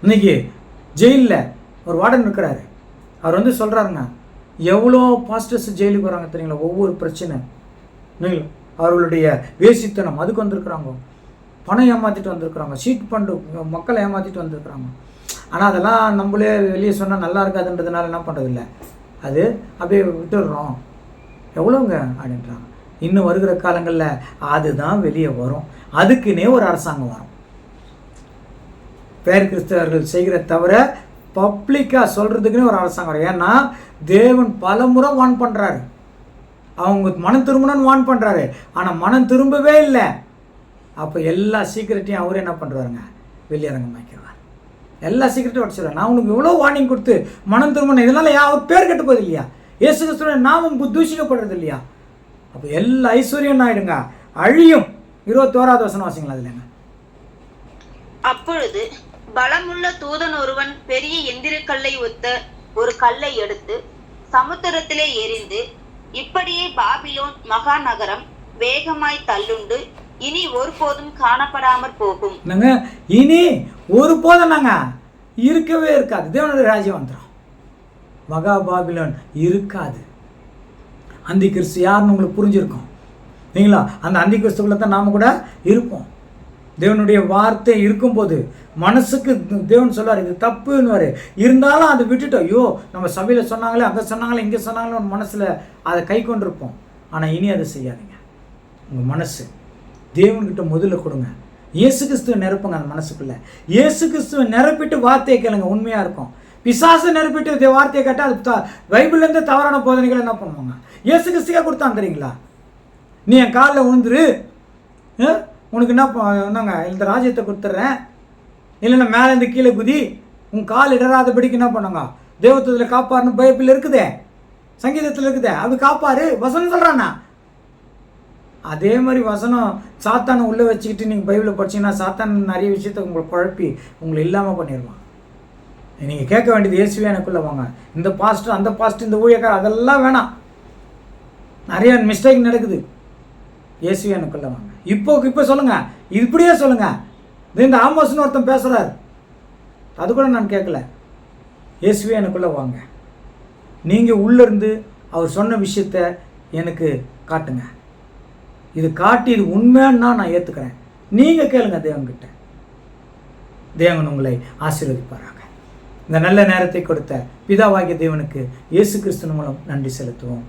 இன்னைக்கு ஜெயிலில் ஒரு வார்டன் இருக்கிறாரு. அவர் சொல்கிறாருங்க, எவ்வளோ பாஸ்டர்ஸ் ஜெயிலுக்கு வராங்க தெரியுங்களா, ஒவ்வொரு பிரச்சனை இல்லைங்களா, அவர்களுடைய வேசித்தனம் அதுக்கு வந்திருக்கிறாங்க, பணம் ஏமாற்றிட்டு வந்திருக்கிறாங்க, சீட் ஃபண்டு மக்களை ஏமாற்றிட்டு வந்திருக்கிறாங்க. ஆனால் அதெல்லாம் நம்மளே வெளியே சொன்னால் நல்லா இருக்காதுன்றதுனால என்ன பண்ணுறதில்ல, அது அப்படியே விட்டுடுறோம். எவ்வளோங்க அப்படின்றாங்க. இன்னும் வருகிற காலங்களில் அதுதான் வெளியே வரும். அதுக்குன்னே ஒரு அரசாங்கம் வரும். பேர் கிறிஸ்தவர்கள் செய்கிற தவிர பப்ளிக்காக சொல்கிறதுக்குன்னே ஒரு அரசாங்கம் வரும். ஏன்னா தேவன் பல முறை வான் பண்ணுறாரு, அவங்க மனம் திரும்பணும்னு வான் பண்ணுறாரு, ஆனால் மனம் திரும்பவே இல்லை. அப்போ எல்லா சீக்கிரட்டையும் அவரே என்ன பண்ணுறாருங்க, வெளியரங்கம் வைக்கிறார். எல்லா சீக்கிரட்டும் உடச்சிடுவார். நான் உனக்கு இவ்வளோ வார்னிங் கொடுத்து மனம் திரும்பணும், இதனால் அவர் பேர் கெட்டு போகுது இல்லையா, இயேசு கிறிஸ்துவின் நாமம் தூஷிக்கப்படுறது இல்லையா. அப்போ எல்லா ஐஸ்வர்யம் ஆயிடுங்க, அழியும். 21வது வசனம் வாசிங்களா அதுலங்க. அப்பொழுது பலமுள்ள தூதன் ஒருவன் பெரிய எந்திரக்கல்லை ஒத்த ஒரு கல்லை எடுத்து சமுத்திரத்திலே எறிந்து, இப்படியே பாபிலோன் மகா நகரம் வேகமாய் தள்ளுண்டு இனி ஒருபோதும் காணப்படாமற் போகும். இனி ஒருபோதும் நாங்க இருக்கவே இருக்காது. தேவனுடைய ராஜ்யம் வந்துடும், மகா பாபிலோன் இருக்காது. அந்தி கிறிஸ்து யாருன்னு உங்களுக்கு புரிஞ்சிருக்கும் இல்லைங்களா. அந்த அந்தி கிறிஸ்துக்குள்ள தான் நாம கூட இருப்போம். தேவனுடைய வார்த்தை இருக்கும்போது மனசுக்கு தேவன் சொல்லுவார் இது தப்புன்னு, இருந்தாலும் அதை விட்டுட்டோம். ஐயோ நம்ம சபையில் சொன்னாங்களே, அங்கே சொன்னாங்களே, இங்கே சொன்னாங்களே, மனசில் அதை கை கொண்டிருப்போம். ஆனால் இனி அதை செய்யாதீங்க. உங்கள் மனசு தேவன்கிட்ட முதல்ல கொடுங்க. இயேசு கிறிஸ்துவை நிரப்புங்க அந்த மனசுக்குள்ளே. இயேசு கிறிஸ்துவை நிரப்பிட்டு வார்த்தையை கேளுங்க, உண்மையாக இருக்கும். பிசாசை நிரப்பிட்டு வார்த்தையை கேட்டால் அது பைபிள்லேருந்து தவறான போதனைகள் என்ன பண்ணுவாங்க. இயேசு கிறிஸ்துக்கே கொடுத்தான் தெரியுங்களா, நீ என் காலில் விழுந்துரு, உனக்கு என்னங்க இந்த ராஜ்யத்தை கொடுத்துட்றேன், இல்லைன்னா மேலேருந்து கீழே குதி, உன் கால் இடராதபடிக்கு என்ன பண்ணுங்க, தேவத்துவத்தில் காப்பாருன்னு பைபிள் இருக்குதே, சங்கீதத்தில் இருக்குதே, அது காப்பாரு வசனம் சொல்கிறானா. அதே மாதிரி வசனம் சாத்தானை உள்ளே வச்சுக்கிட்டு நீங்கள் பைபிளை படிச்சிங்கன்னா சாத்தான் நிறைய விஷயத்தை உங்களை குழப்பி உங்களை இல்லாமல் பண்ணிடுவான். நீங்கள் கேட்க வேண்டியது இயேசுவே எனக்குள்ளே வாங்க, இந்த பாஸ்டர் அந்த பாஸ்டர் இந்த ஊழியக்காரர் அதெல்லாம் வேணாம், நிறைய மிஸ்டேக் நடக்குது. இயேசுவே எனக்குள்ளே வாங்க. இப்போ சொல்லுங்கள், இப்படியே சொல்லுங்கள். இந்த ஆமோஸ்னு ஒருத்தன் பேசுகிறார், அது கூட நான் கேட்கல. இயேசுவே எனக்குள்ளே வாங்க, நீங்கள் உள்ளேருந்து அவர் சொன்ன விஷயத்த எனக்கு காட்டுங்க, இது காட்டி இது உண்மைன்னா நான் ஏற்றுக்கிறேன். நீங்கள் கேளுங்க தேவன்கிட்ட, தேவன் உங்களை ஆசீர்வதிப்பாராக. இந்த நல்ல நேரத்தை கொடுத்த பிதாவாகிய தேவனுக்கு இயேசு கிறிஸ்துவின் மூலம் நன்றி செலுத்துவோம்.